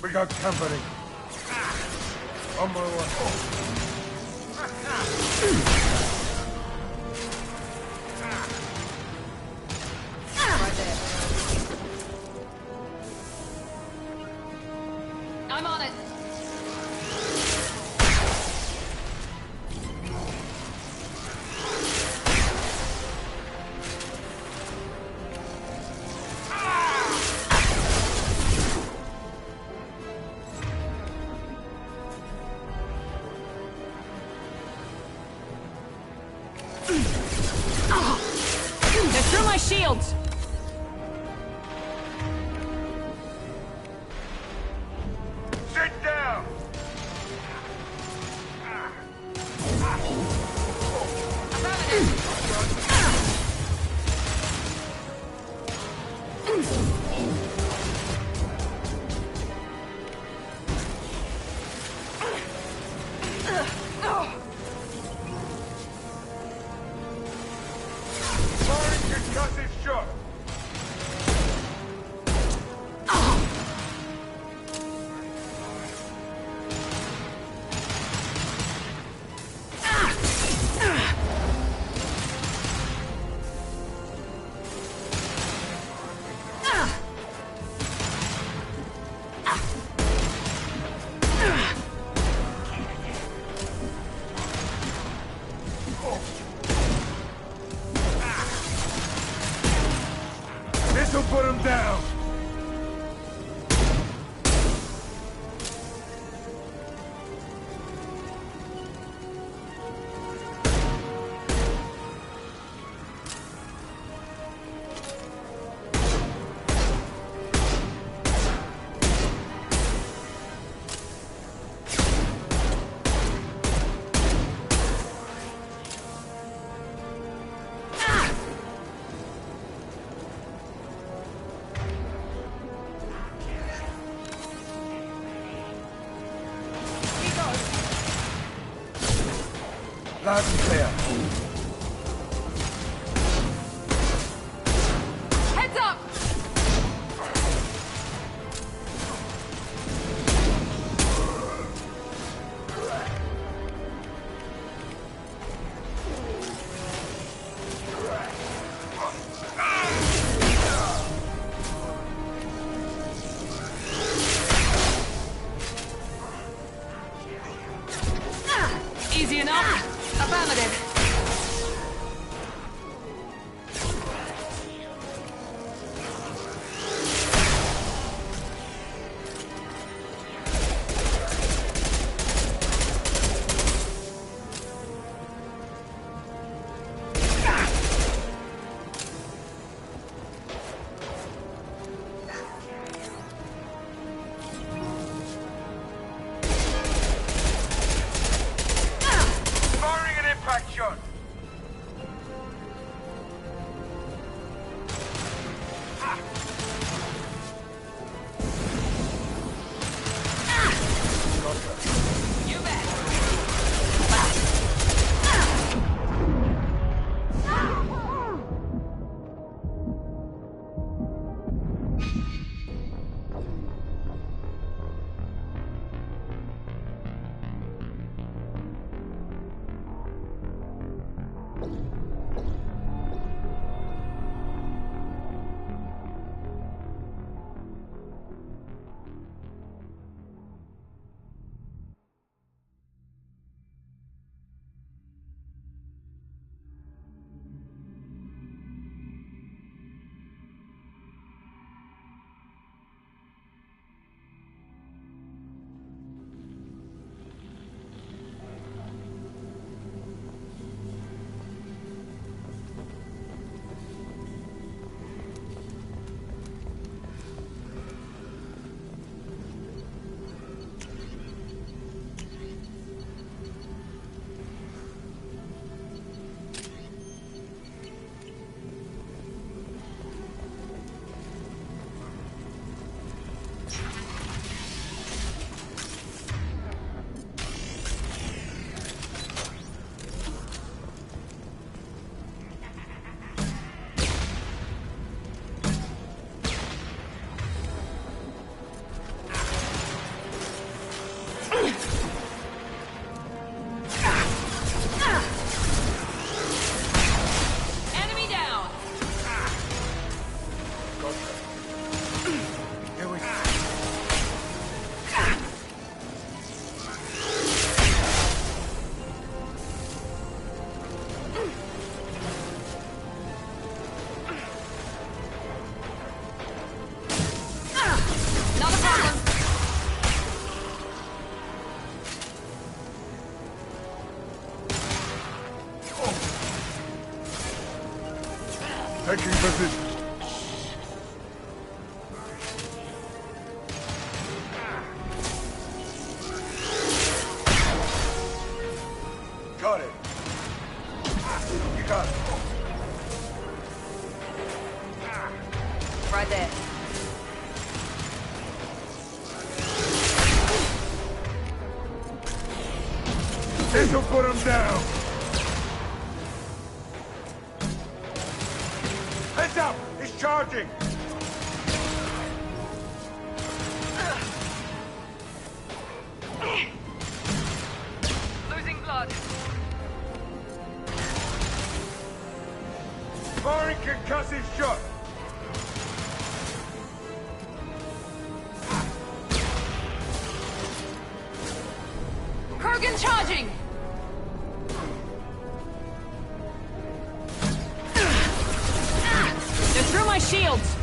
We got company. On my way. I'm on it. They're through my shields! Sit down! Firing concussive shot! This'll put him down! Loud and clear. Heads up! Easy enough. Affirmative. Firing an impact shot! You bet. Taking position. Got it. You got it. Right there. This'll put him down. Heads up! He's charging! Losing blood. Firing concussive shot. Krogan charging! They're through my shields!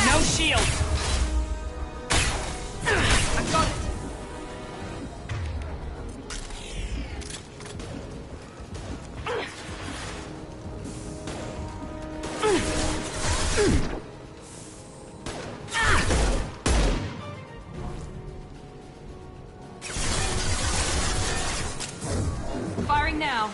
No shield! I got it! Firing now.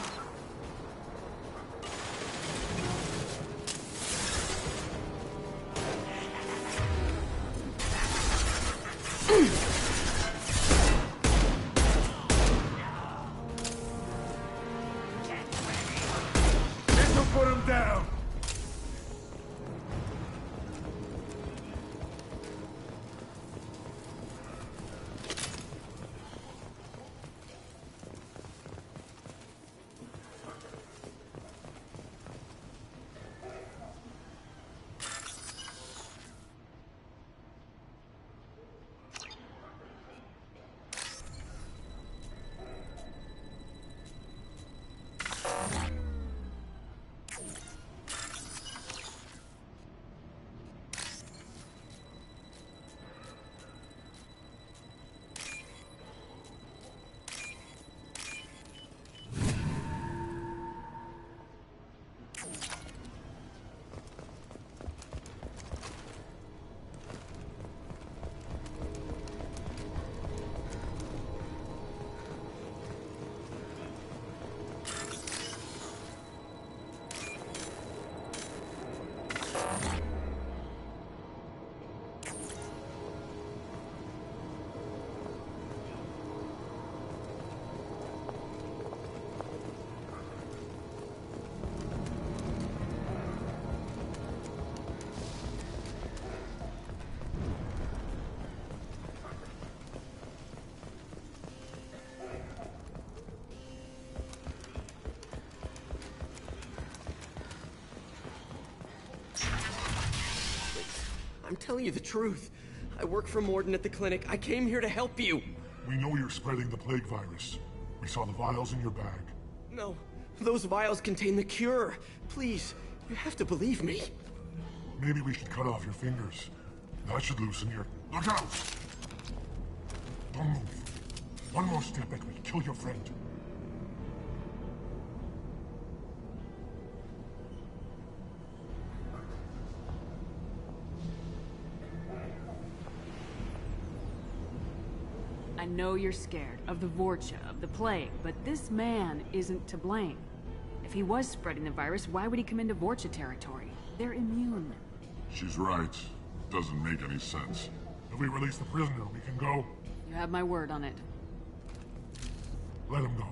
This'll put him down. I'm telling you the truth. I work for Morden at the clinic. I came here to help you. We know you're spreading the plague virus. We saw the vials in your bag. No, those vials contain the cure. Please, you have to believe me. Maybe we should cut off your fingers. That should loosen your... Look out! Don't move. One more step and we'll kill your friend. I know you're scared of the Vorcha, of the plague, but this man isn't to blame. If he was spreading the virus, why would he come into Vorcha territory? They're immune. She's right. Doesn't make any sense. If we release the prisoner, we can go. You have my word on it. Let him go.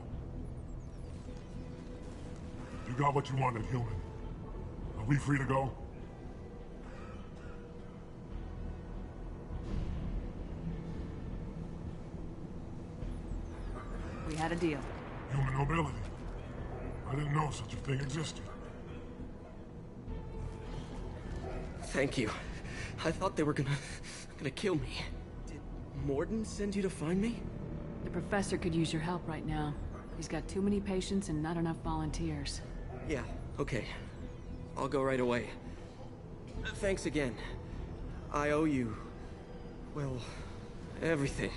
You got what you wanted, human. Are we free to go? We had a deal. Human nobility. I didn't know such a thing existed. Thank you. I thought they were gonna kill me. Did Morden send you to find me? The professor could use your help right now. He's got too many patients and not enough volunteers. Yeah, okay. I'll go right away. Thanks again. I owe you... well, everything.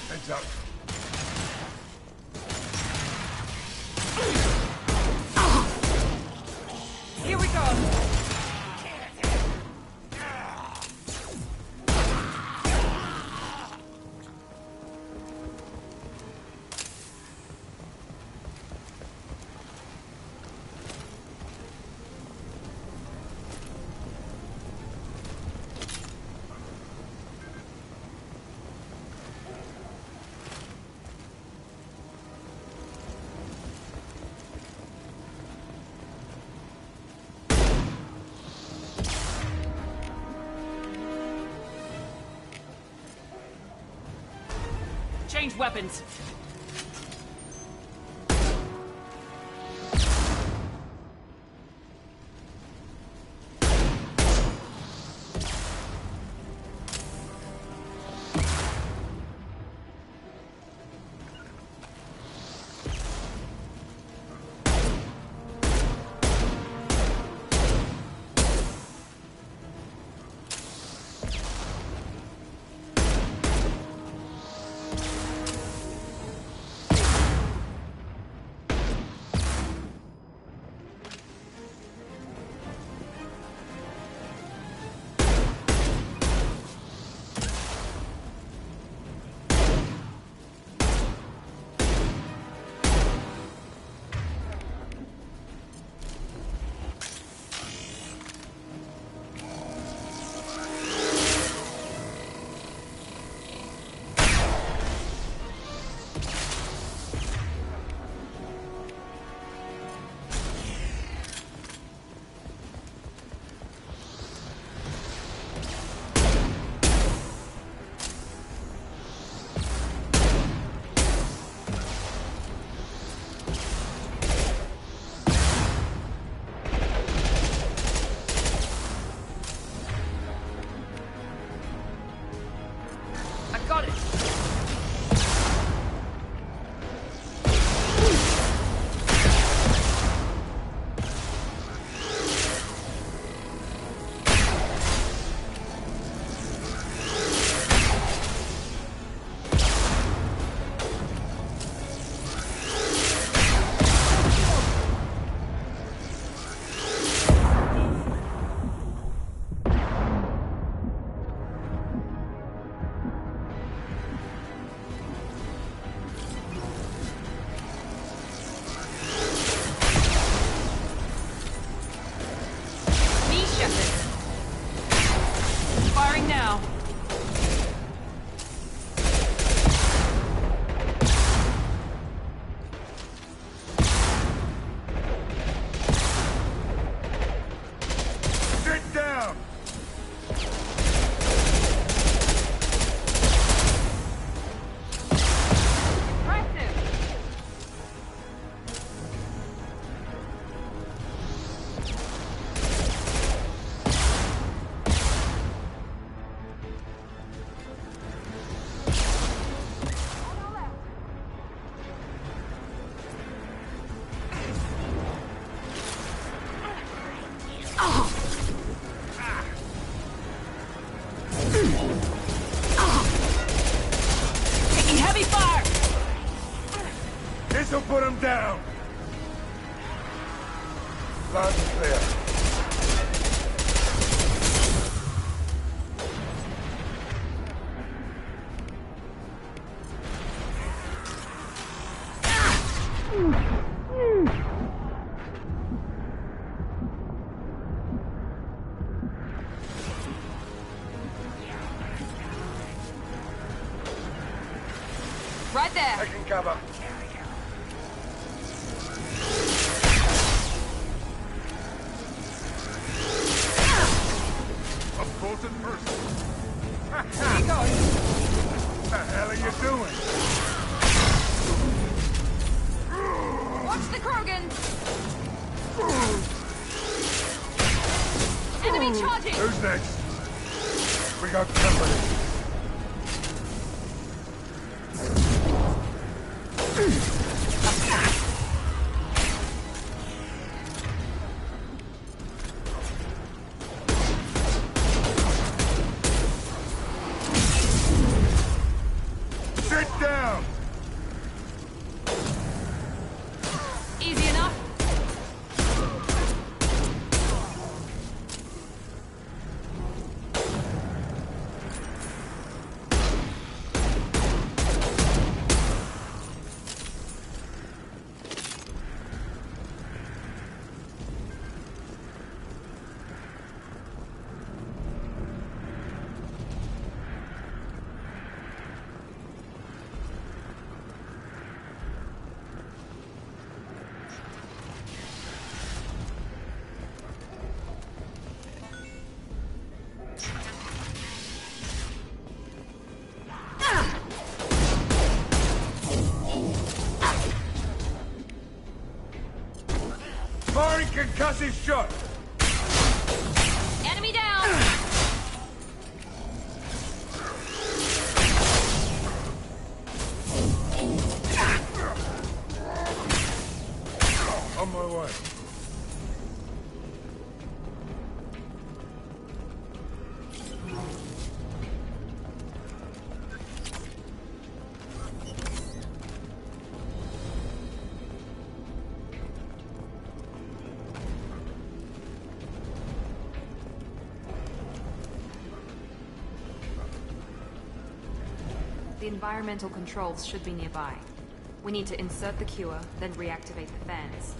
Heads up. Here we go! Change weapons. This'll put him down! Loud and clear. Right there. Taking cover. A bolted person. Here you go. What the hell are you doing? Watch the Krogan. Enemy charging. Who's next? We got company. Sit down! Easy enough. Firing concussive shot! Enemy down. On my way. The environmental controls should be nearby. We need to insert the cure, then reactivate the fans.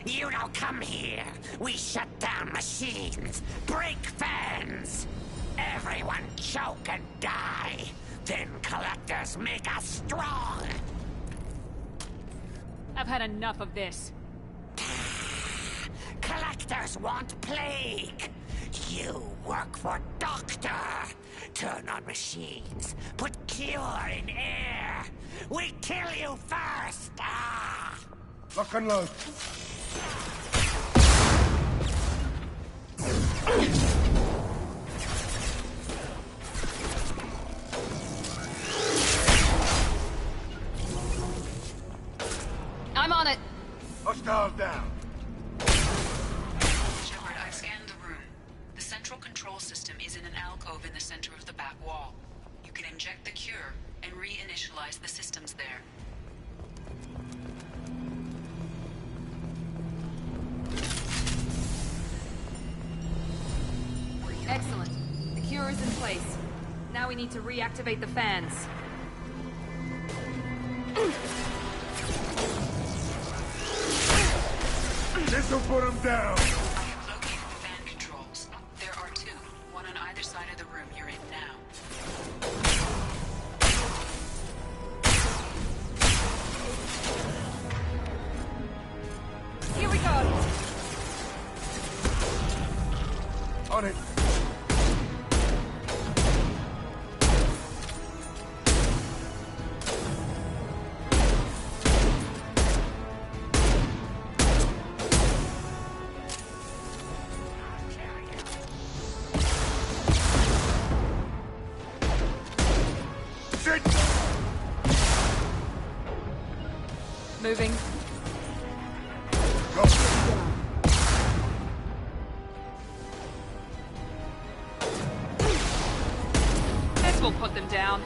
You don't come here. We shut down machines, break fans. Everyone choke and die. Then collectors make us strong. I've had enough of this. Collectors want plague. You work for Doctor. Turn on machines. Put cure in air. We kill you first. Ah! Lock and load. I'm on it. Hostiles down. Shepard, I've scanned the room. The central control system is in an alcove in the center of the back wall. You can inject the cure and reinitialize the systems there. Excellent. The cure is in place. Now we need to reactivate the fans. This'll put him down. I have located the fan controls. There are two, one on either side of the room you're in now. Here we go. On it. Moving. Go. This will put them down.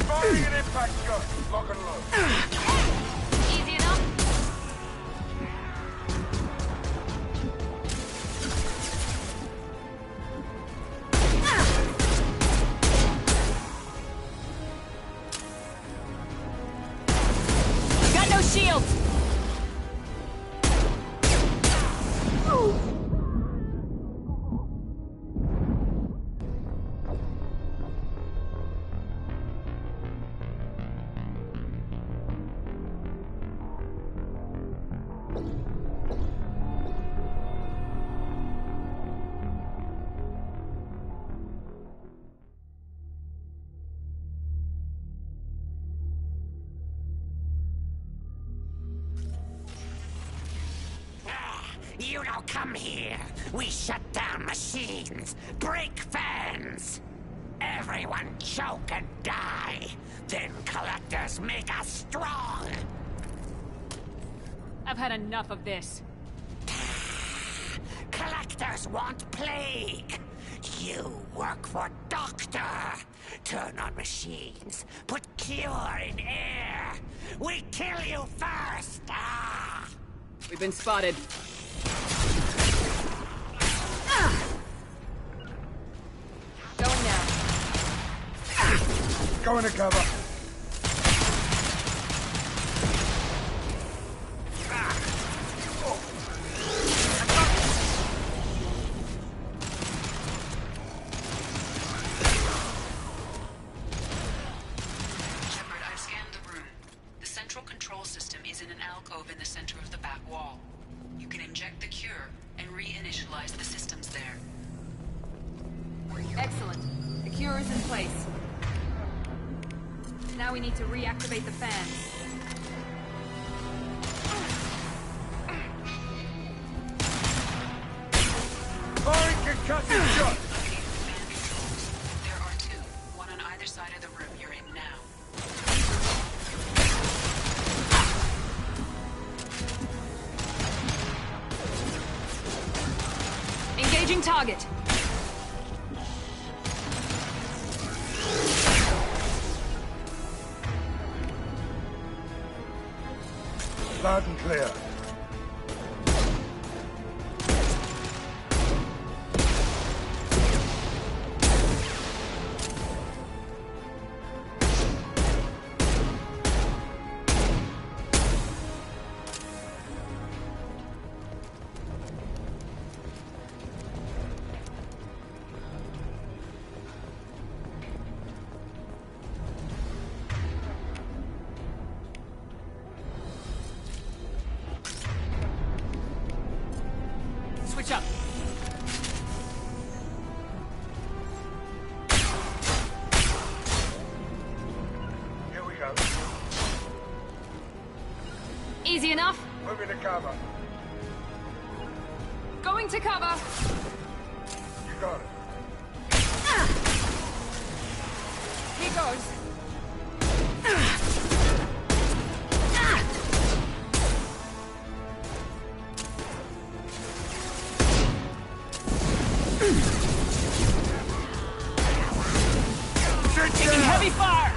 Firing an impact gun. Lock and load. Easy enough. Got no shields! You don't come here. We shut down machines, break fans. Everyone choke and die. Then collectors make us strong. I've had enough of this. Collectors want plague. You work for Doctor. Turn on machines. Put cure in air. We kill you first. Ah! We've been spotted. Going now. Go into cover. Shepard, I've scanned the room. The central control system is in an alcove in the center of the back wall. You can inject the cure and reinitialize the systems there. Excellent. The cure is in place. Now we need to reactivate the fans. Firing concussion shot. Located fan controls. There are two, one on either side of the room you're in now. Engaging target. Loud and clear. Switch up. Here we go. Easy enough. Moving to cover. Going to cover. You got it. Here goes. Taking heavy fire.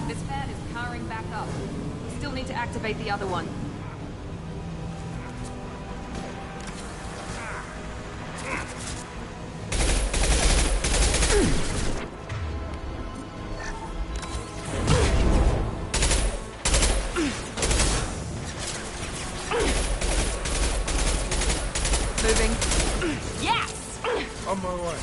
This fan is powering back up. We still need to activate the other one. Moving. Yes! On my way.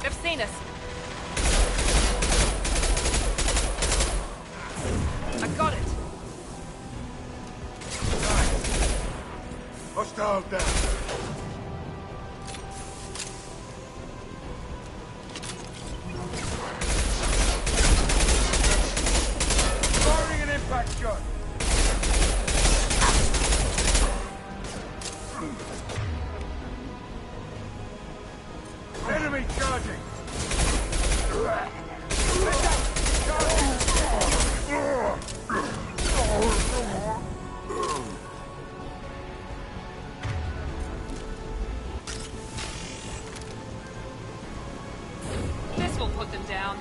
They've seen us. I got it. Hostile down. Firing an impact shot. Enemy charging. This will put them down.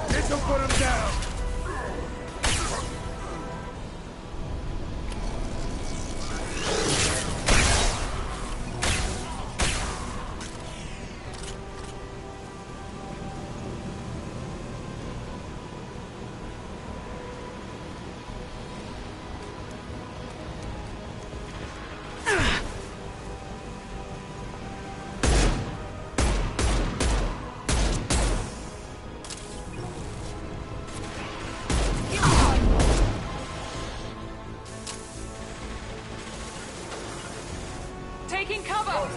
This'll put him down. Taking cover!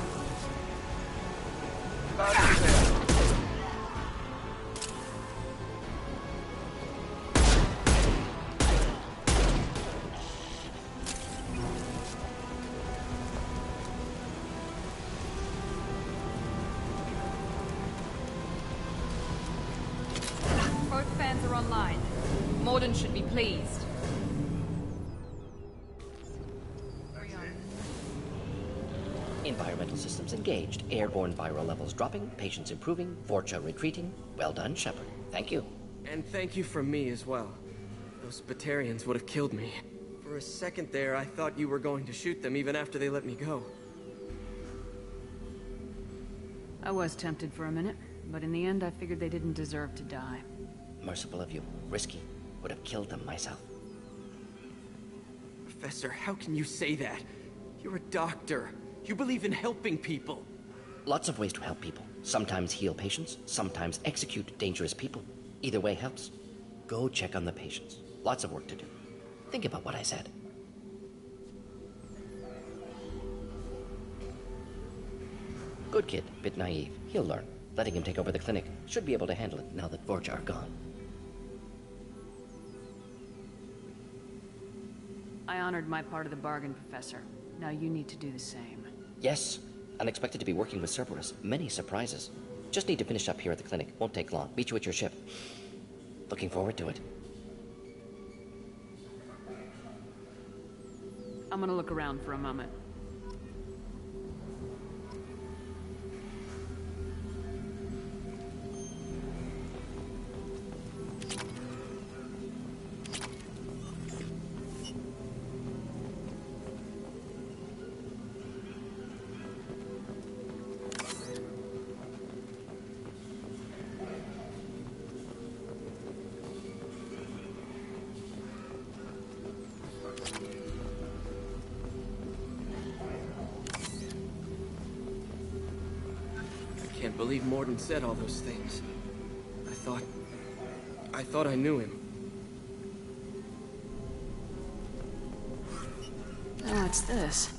Both fans are online. Morden should be pleased. Environmental systems engaged. Airborne viral levels dropping. Patients improving. Vorcha retreating. Well done, Shepard. Thank you. And thank you from me as well. Those Batarians would have killed me. For a second there, I thought you were going to shoot them even after they let me go. I was tempted for a minute, but in the end I figured they didn't deserve to die. Merciful of you. Risky. Would have killed them myself. Professor, how can you say that? You're a doctor. You believe in helping people. Lots of ways to help people. Sometimes heal patients, sometimes execute dangerous people. Either way helps. Go check on the patients. Lots of work to do. Think about what I said. Good kid, bit naive. He'll learn. Letting him take over the clinic. Should be able to handle it now that Vorcha are gone. I honored my part of the bargain, Professor. Now you need to do the same. Yes, unexpected to be working with Cerberus. Many surprises. Just need to finish up here at the clinic. Won't take long. Meet you at your ship. Looking forward to it. I'm gonna look around for a moment. I can't believe Morden said all those things. I thought I knew him. Oh, what's this?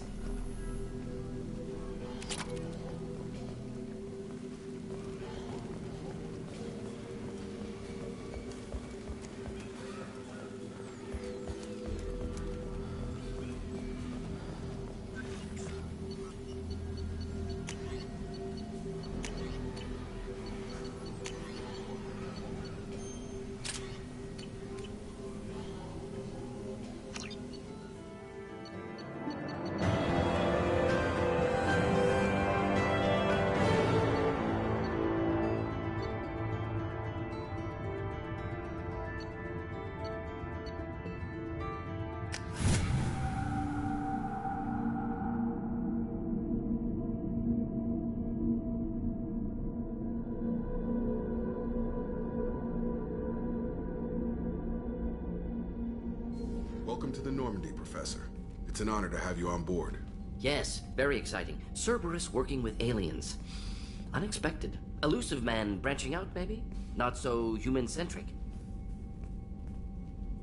to the Normandy, Professor. It's an honor to have you on board. Yes, very exciting. Cerberus working with aliens. Unexpected. Elusive man branching out, maybe? Not so human-centric.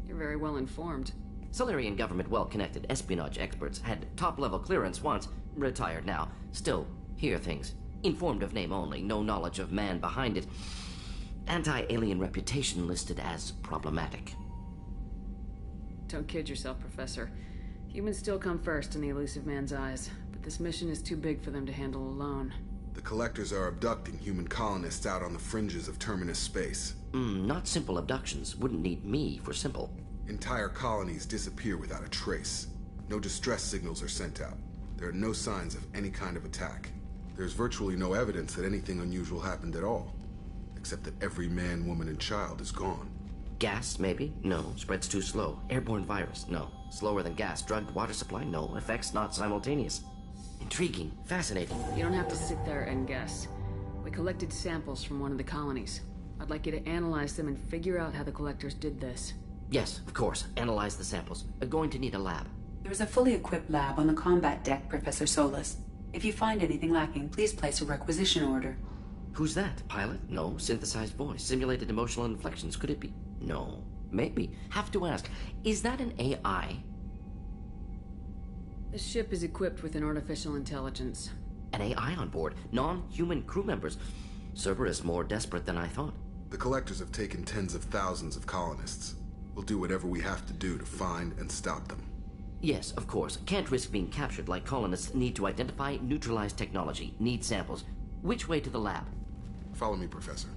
You're very well informed. Solarian government well-connected espionage experts had top-level clearance once, retired now. Still, hear things. Informed of name only, no knowledge of man behind it. Anti-alien reputation listed as problematic. Don't kid yourself, Professor. Humans still come first in the elusive man's eyes, but this mission is too big for them to handle alone. The Collectors are abducting human colonists out on the fringes of Terminus space. Not simple abductions. Wouldn't need me for simple. Entire colonies disappear without a trace. No distress signals are sent out. There are no signs of any kind of attack. There's virtually no evidence that anything unusual happened at all. Except that every man, woman, and child is gone. Gas, maybe? No. Spreads too slow. Airborne virus? No. Slower than gas. Drugged water supply? No. Effects not simultaneous. Intriguing. Fascinating. You don't have to sit there and guess. We collected samples from one of the colonies. I'd like you to analyze them and figure out how the Collectors did this. Yes, of course. Analyze the samples. Going to need a lab. There is a fully equipped lab on the combat deck, Professor Solis. If you find anything lacking, please place a requisition order. Who's that? Pilot? No. Synthesized voice. Simulated emotional inflections. Could it be? No. Maybe. Have to ask. Is that an AI? This ship is equipped with an artificial intelligence. An AI on board. Non-human crew members. Cerberus more desperate than I thought. The Collectors have taken tens of thousands of colonists. We'll do whatever we have to do to find and stop them. Yes, of course. Can't risk being captured like colonists need to identify, neutralize technology, need samples. Which way to the lab? Follow me, Professor.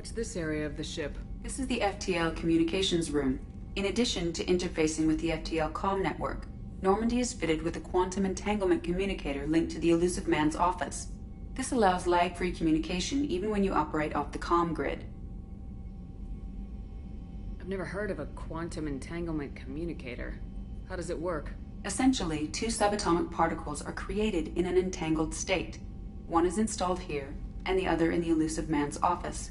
What's this area of the ship? This is the FTL communications room. In addition to interfacing with the FTL comm network, Normandy is fitted with a quantum entanglement communicator linked to the Elusive Man's office. This allows lag-free communication even when you operate off the comm grid. I've never heard of a quantum entanglement communicator. How does it work? Essentially, two subatomic particles are created in an entangled state. One is installed here, and the other in the Elusive Man's office.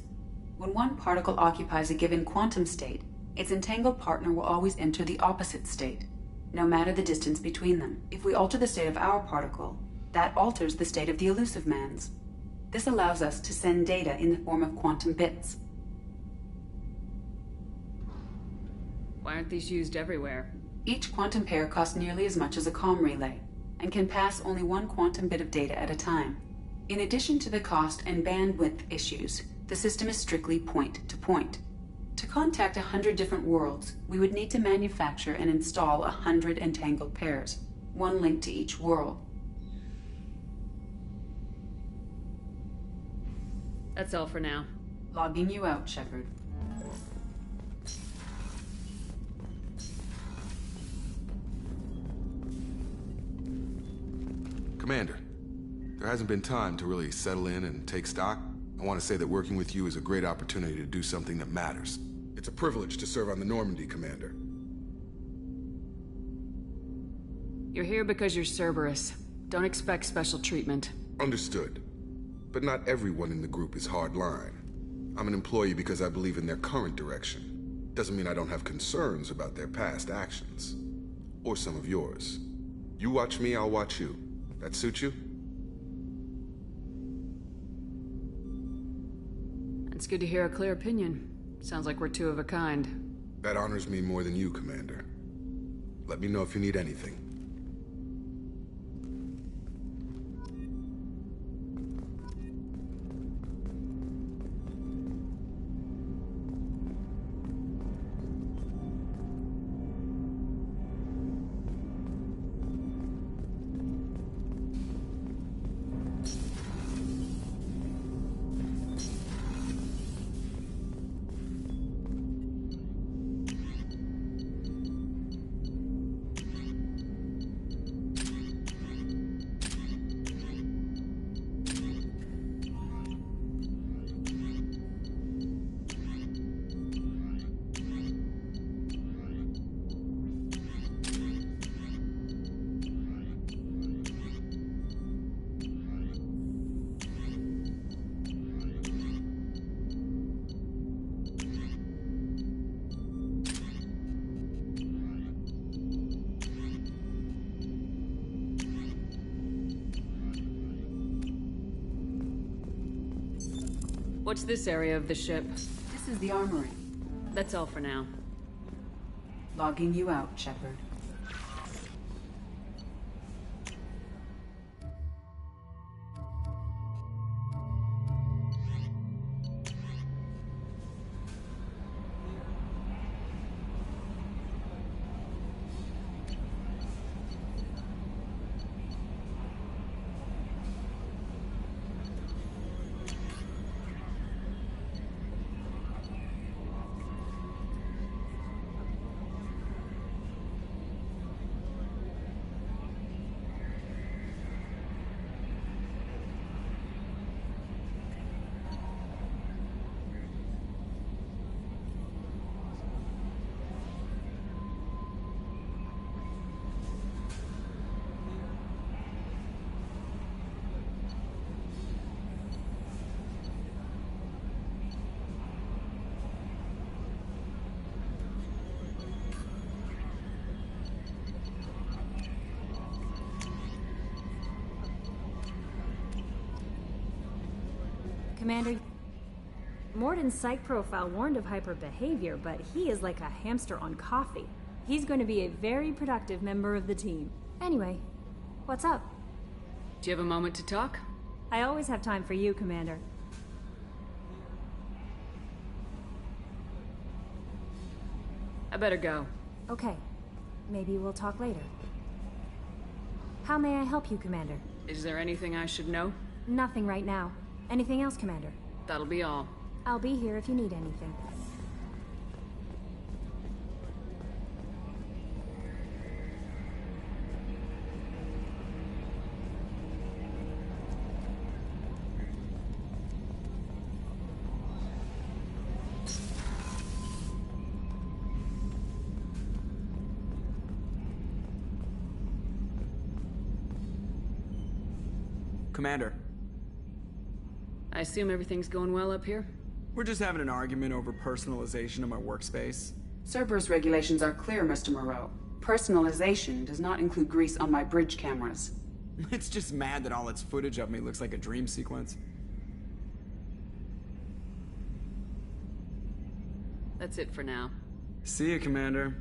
When one particle occupies a given quantum state, its entangled partner will always enter the opposite state, no matter the distance between them. If we alter the state of our particle, that alters the state of the Elusive Man's. This allows us to send data in the form of quantum bits. Why aren't these used everywhere? Each quantum pair costs nearly as much as a comm relay, and can pass only one quantum bit of data at a time. In addition to the cost and bandwidth issues, the system is strictly point-to-point. To contact 100 different worlds, we would need to manufacture and install 100 entangled pairs, one linked to each world. That's all for now. Logging you out, Shepard. Commander, there hasn't been time to really settle in and take stock. I want to say that working with you is a great opportunity to do something that matters. It's a privilege to serve on the Normandy, Commander. You're here because you're Cerberus. Don't expect special treatment. Understood. But not everyone in the group is hardline. I'm an employee because I believe in their current direction. Doesn't mean I don't have concerns about their past actions. Or some of yours. You watch me, I'll watch you. That suit you? It's good to hear a clear opinion. Sounds like we're two of a kind. That honors me more than you, Commander. Let me know if you need anything. What's this area of the ship? This is the armory. That's all for now. Logging you out, Shepard. Commander, Morden's psych profile warned of hyperbehavior, but he is like a hamster on coffee. He's going to be a very productive member of the team. Anyway, what's up? Do you have a moment to talk? I always have time for you, Commander. I better go. Okay. Maybe we'll talk later. How may I help you, Commander? Is there anything I should know? Nothing right now. Anything else, Commander? That'll be all. I'll be here if you need anything. Commander. I assume everything's going well up here? We're just having an argument over personalization of my workspace. Cerberus regulations are clear, Mr. Moreau. Personalization does not include grease on my bridge cameras. It's just mad that all its footage of me looks like a dream sequence. That's it for now. See you, Commander.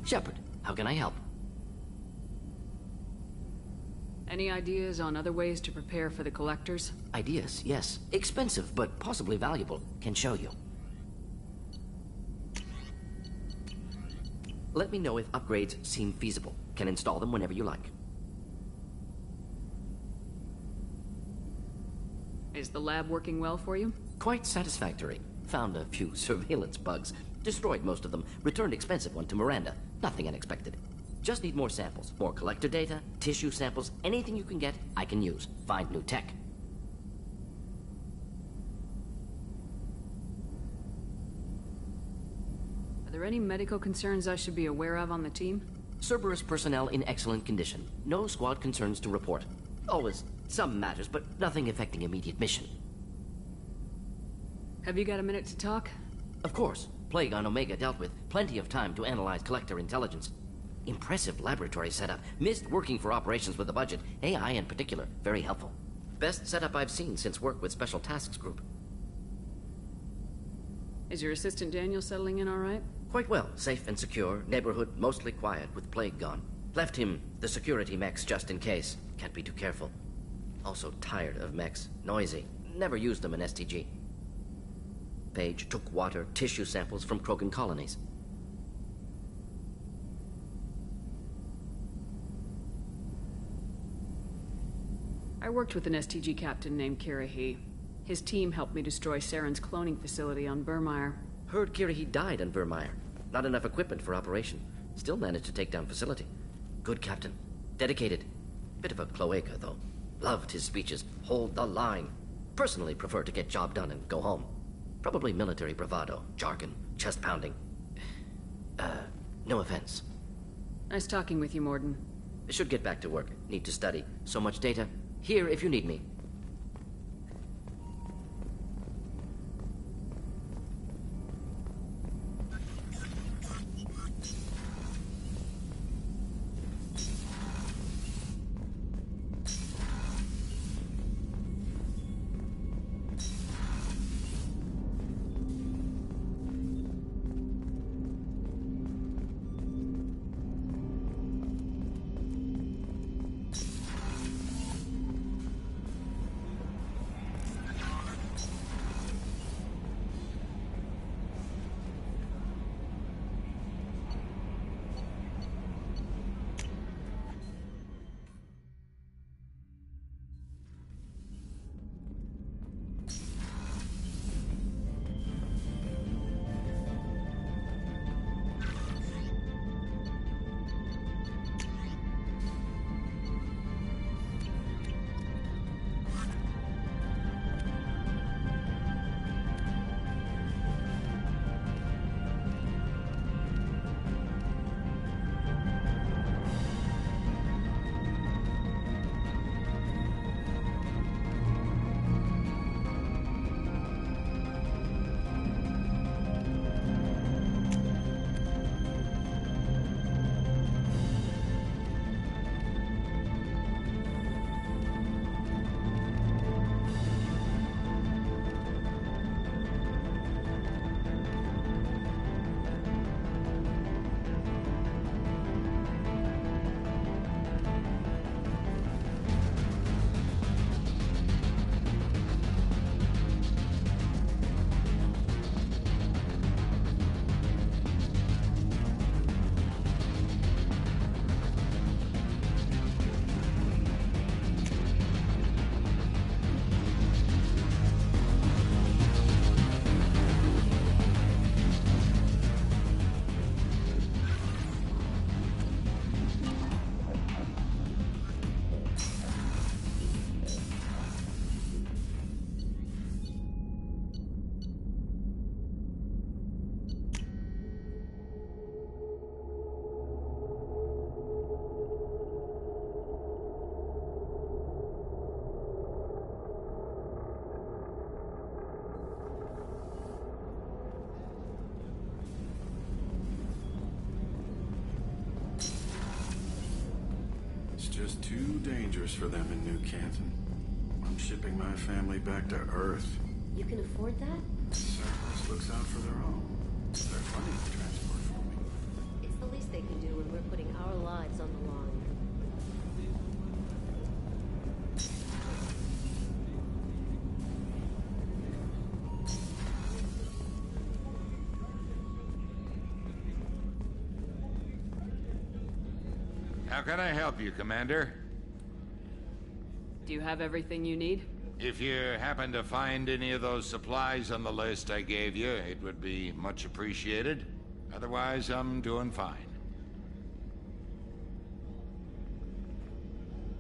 Shepard, how can I help? Any ideas on other ways to prepare for the collectors? Ideas, yes. Expensive, but possibly valuable. Can show you. Let me know if upgrades seem feasible. Can install them whenever you like. Is the lab working well for you? Quite satisfactory. Found a few surveillance bugs. Destroyed most of them. Returned expensive one to Miranda. Nothing unexpected. Just need more samples. More collector data, tissue samples, anything you can get, I can use. Find new tech. Are there any medical concerns I should be aware of on the team? Cerberus personnel in excellent condition. No squad concerns to report. Always some matters, but nothing affecting immediate mission. Have you got a minute to talk? Of course. Plague on Omega dealt with. Plenty of time to analyze collector intelligence. Impressive laboratory setup. Missed working for operations with a budget. AI in particular. Very helpful. Best setup I've seen since work with Special Tasks Group. Is your assistant Daniel settling in all right? Quite well. Safe and secure. Neighborhood mostly quiet with Plague gone. Left him the security mechs just in case. Can't be too careful. Also tired of mechs. Noisy. Never used them in STG. Page took water, tissue samples from Krogan colonies. I worked with an STG captain named Kirahi. His team helped me destroy Saren's cloning facility on Burmire. Heard Kirahi died on Vermeer. Not enough equipment for operation. Still managed to take down facility. Good captain. Dedicated. Bit of a cloaca, though. Loved his speeches. Hold the line. Personally prefer to get job done and go home. Probably military bravado, jargon, chest pounding. No offense. Nice talking with you, Morden. Should get back to work. Need to study. So much data. Here if you need me. quarters for them in New Canton. I'm shipping my family back to Earth. You can afford that? Cerberus looks out for their own. They're funding the transport for me. It's the least they can do when we're putting our lives on the line. How can I help you, Commander? Do you have everything you need? If you happen to find any of those supplies on the list I gave you, it would be much appreciated. Otherwise, I'm doing fine.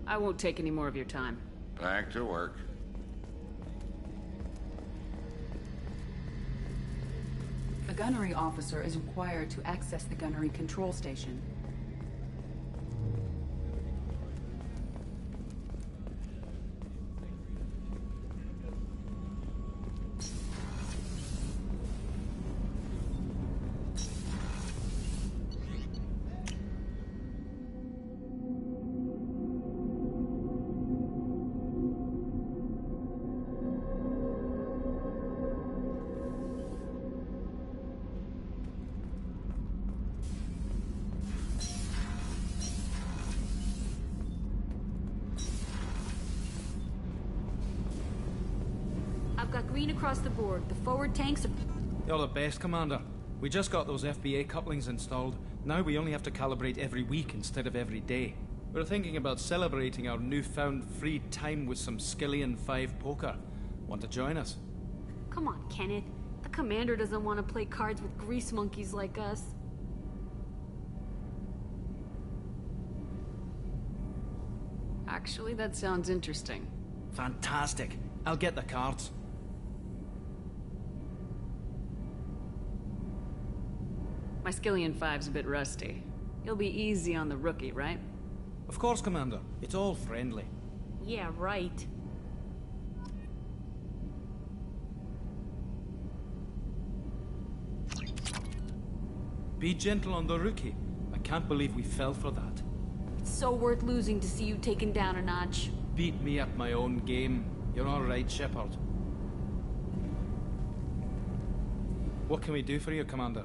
I won't take any more of your time. Back to work. A gunnery officer is required to access the gunnery control station. I've got green across the board. The forward tanks are... You're the best, Commander. We just got those FBA couplings installed. Now we only have to calibrate every week instead of every day. We're thinking about celebrating our newfound free time with some Skillion 5 poker. Want to join us? Come on, Kenneth. The commander doesn't want to play cards with grease monkeys like us. Actually, that sounds interesting. Fantastic. I'll get the cards. My Skillion 5's a bit rusty. You'll be easy on the rookie, right? Of course, Commander. It's all friendly. Yeah, right. Be gentle on the rookie. I can't believe we fell for that. It's so worth losing to see you taken down a notch. Beat me at my own game. You're all right, Shepard. What can we do for you, Commander?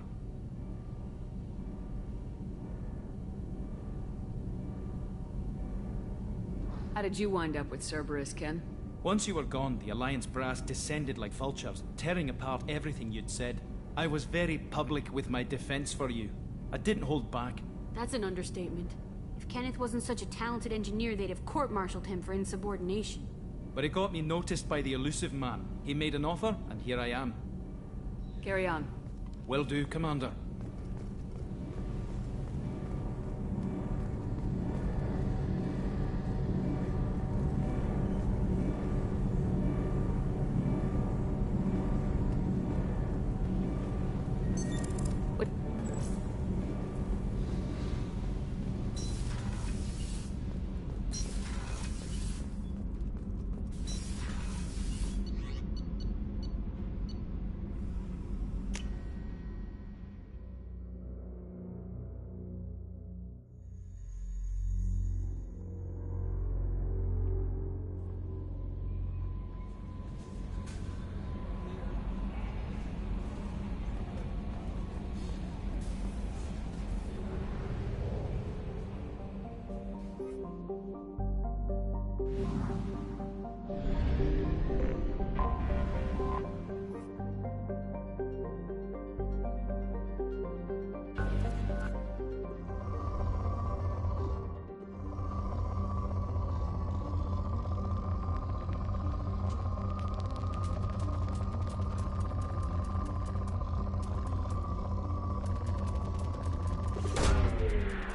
How did you wind up with Cerberus, Ken? Once you were gone, the Alliance brass descended like vultures, tearing apart everything you'd said. I was very public with my defense for you. I didn't hold back. That's an understatement. If Kenneth wasn't such a talented engineer, they'd have court-martialed him for insubordination. But it got me noticed by the elusive man. He made an offer, and here I am. Carry on. Will do, Commander.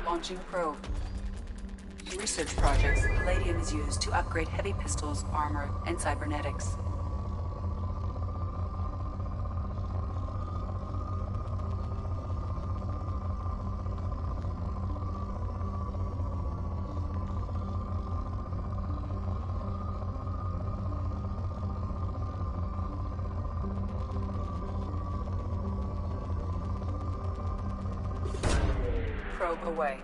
Launching probe. In research projects, palladium is used to upgrade heavy pistols, armor, and cybernetics. Probe away.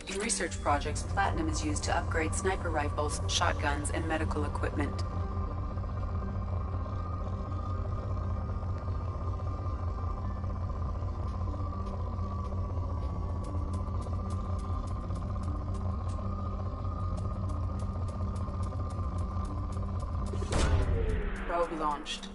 In In research projects, platinum is used to upgrade sniper rifles, shotguns, and medical equipment. Probe launched.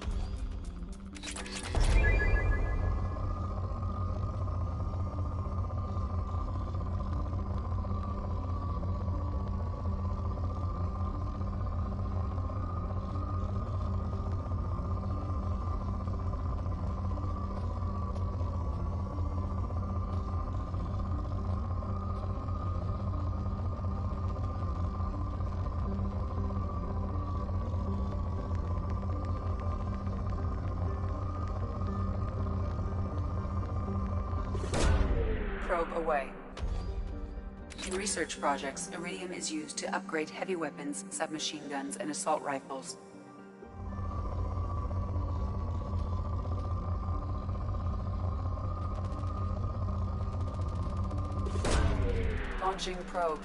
Probe away. In research projects, iridium is used to upgrade heavy weapons, submachine guns, and assault rifles. Launching probe.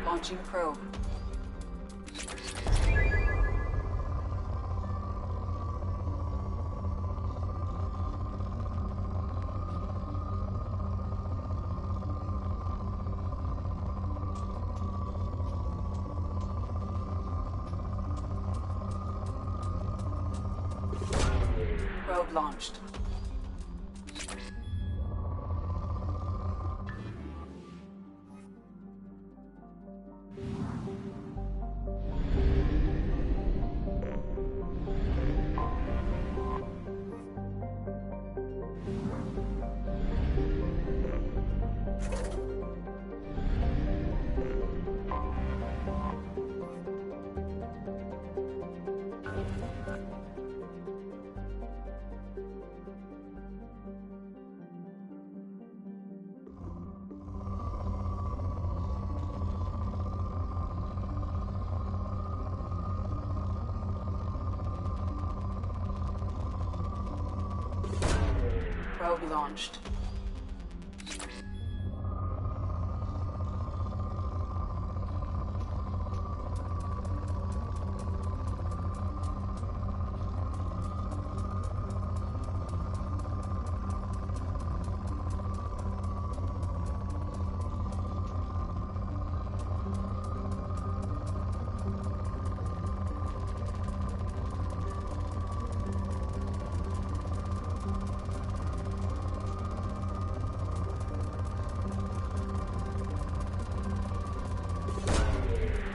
Launching probe. Probe launched. Probe launched.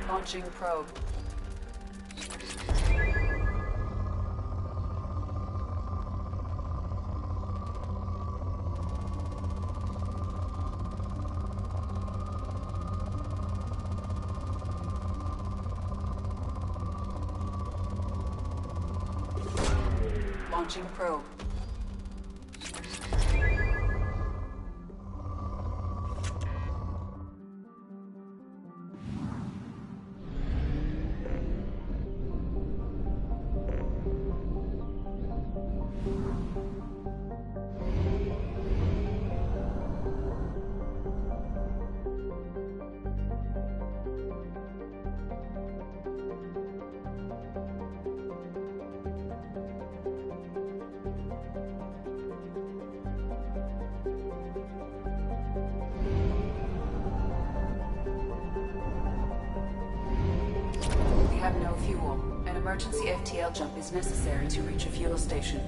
Launching probe. Launching probe. We have no fuel. An emergency FTL jump is necessary to reach a fuel station.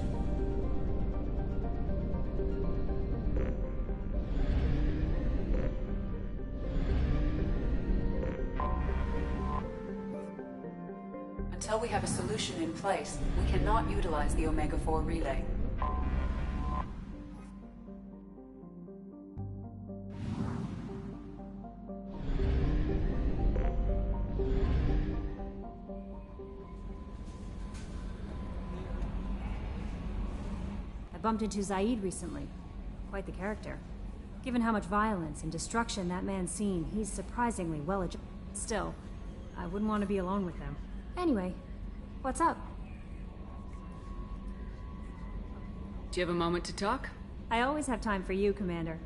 place, we cannot utilize the Omega-4 relay. I bumped into Zaid recently. Quite the character. Given how much violence and destruction that man's seen, he's surprisingly well-adjusted. Still, I wouldn't want to be alone with him. Anyway, what's up? Do you have a moment to talk? I always have time for you, Commander.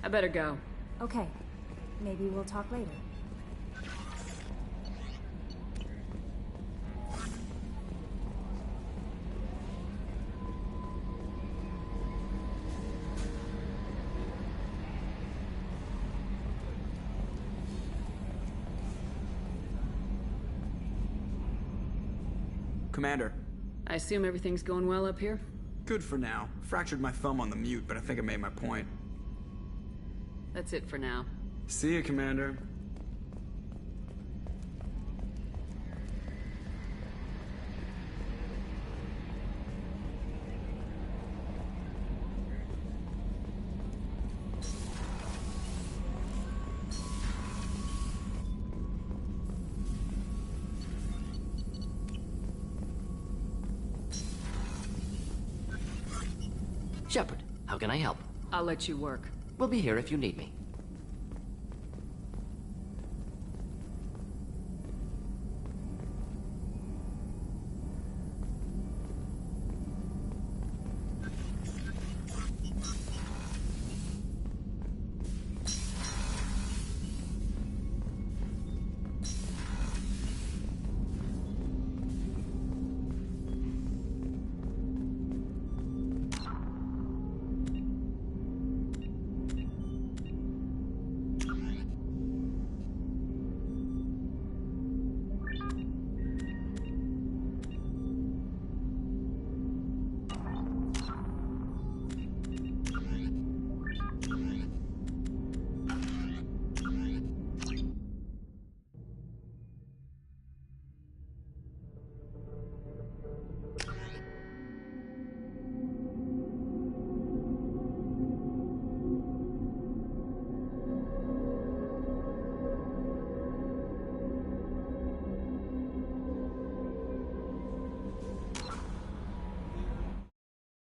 I better go. Okay. Maybe we'll talk later. Commander. I assume everything's going well up here? Good for now. Fractured my thumb on the mute, but I think I made my point. That's it for now. See you, Commander. Shepard, how can I help? I'll let you work. We'll be here if you need me.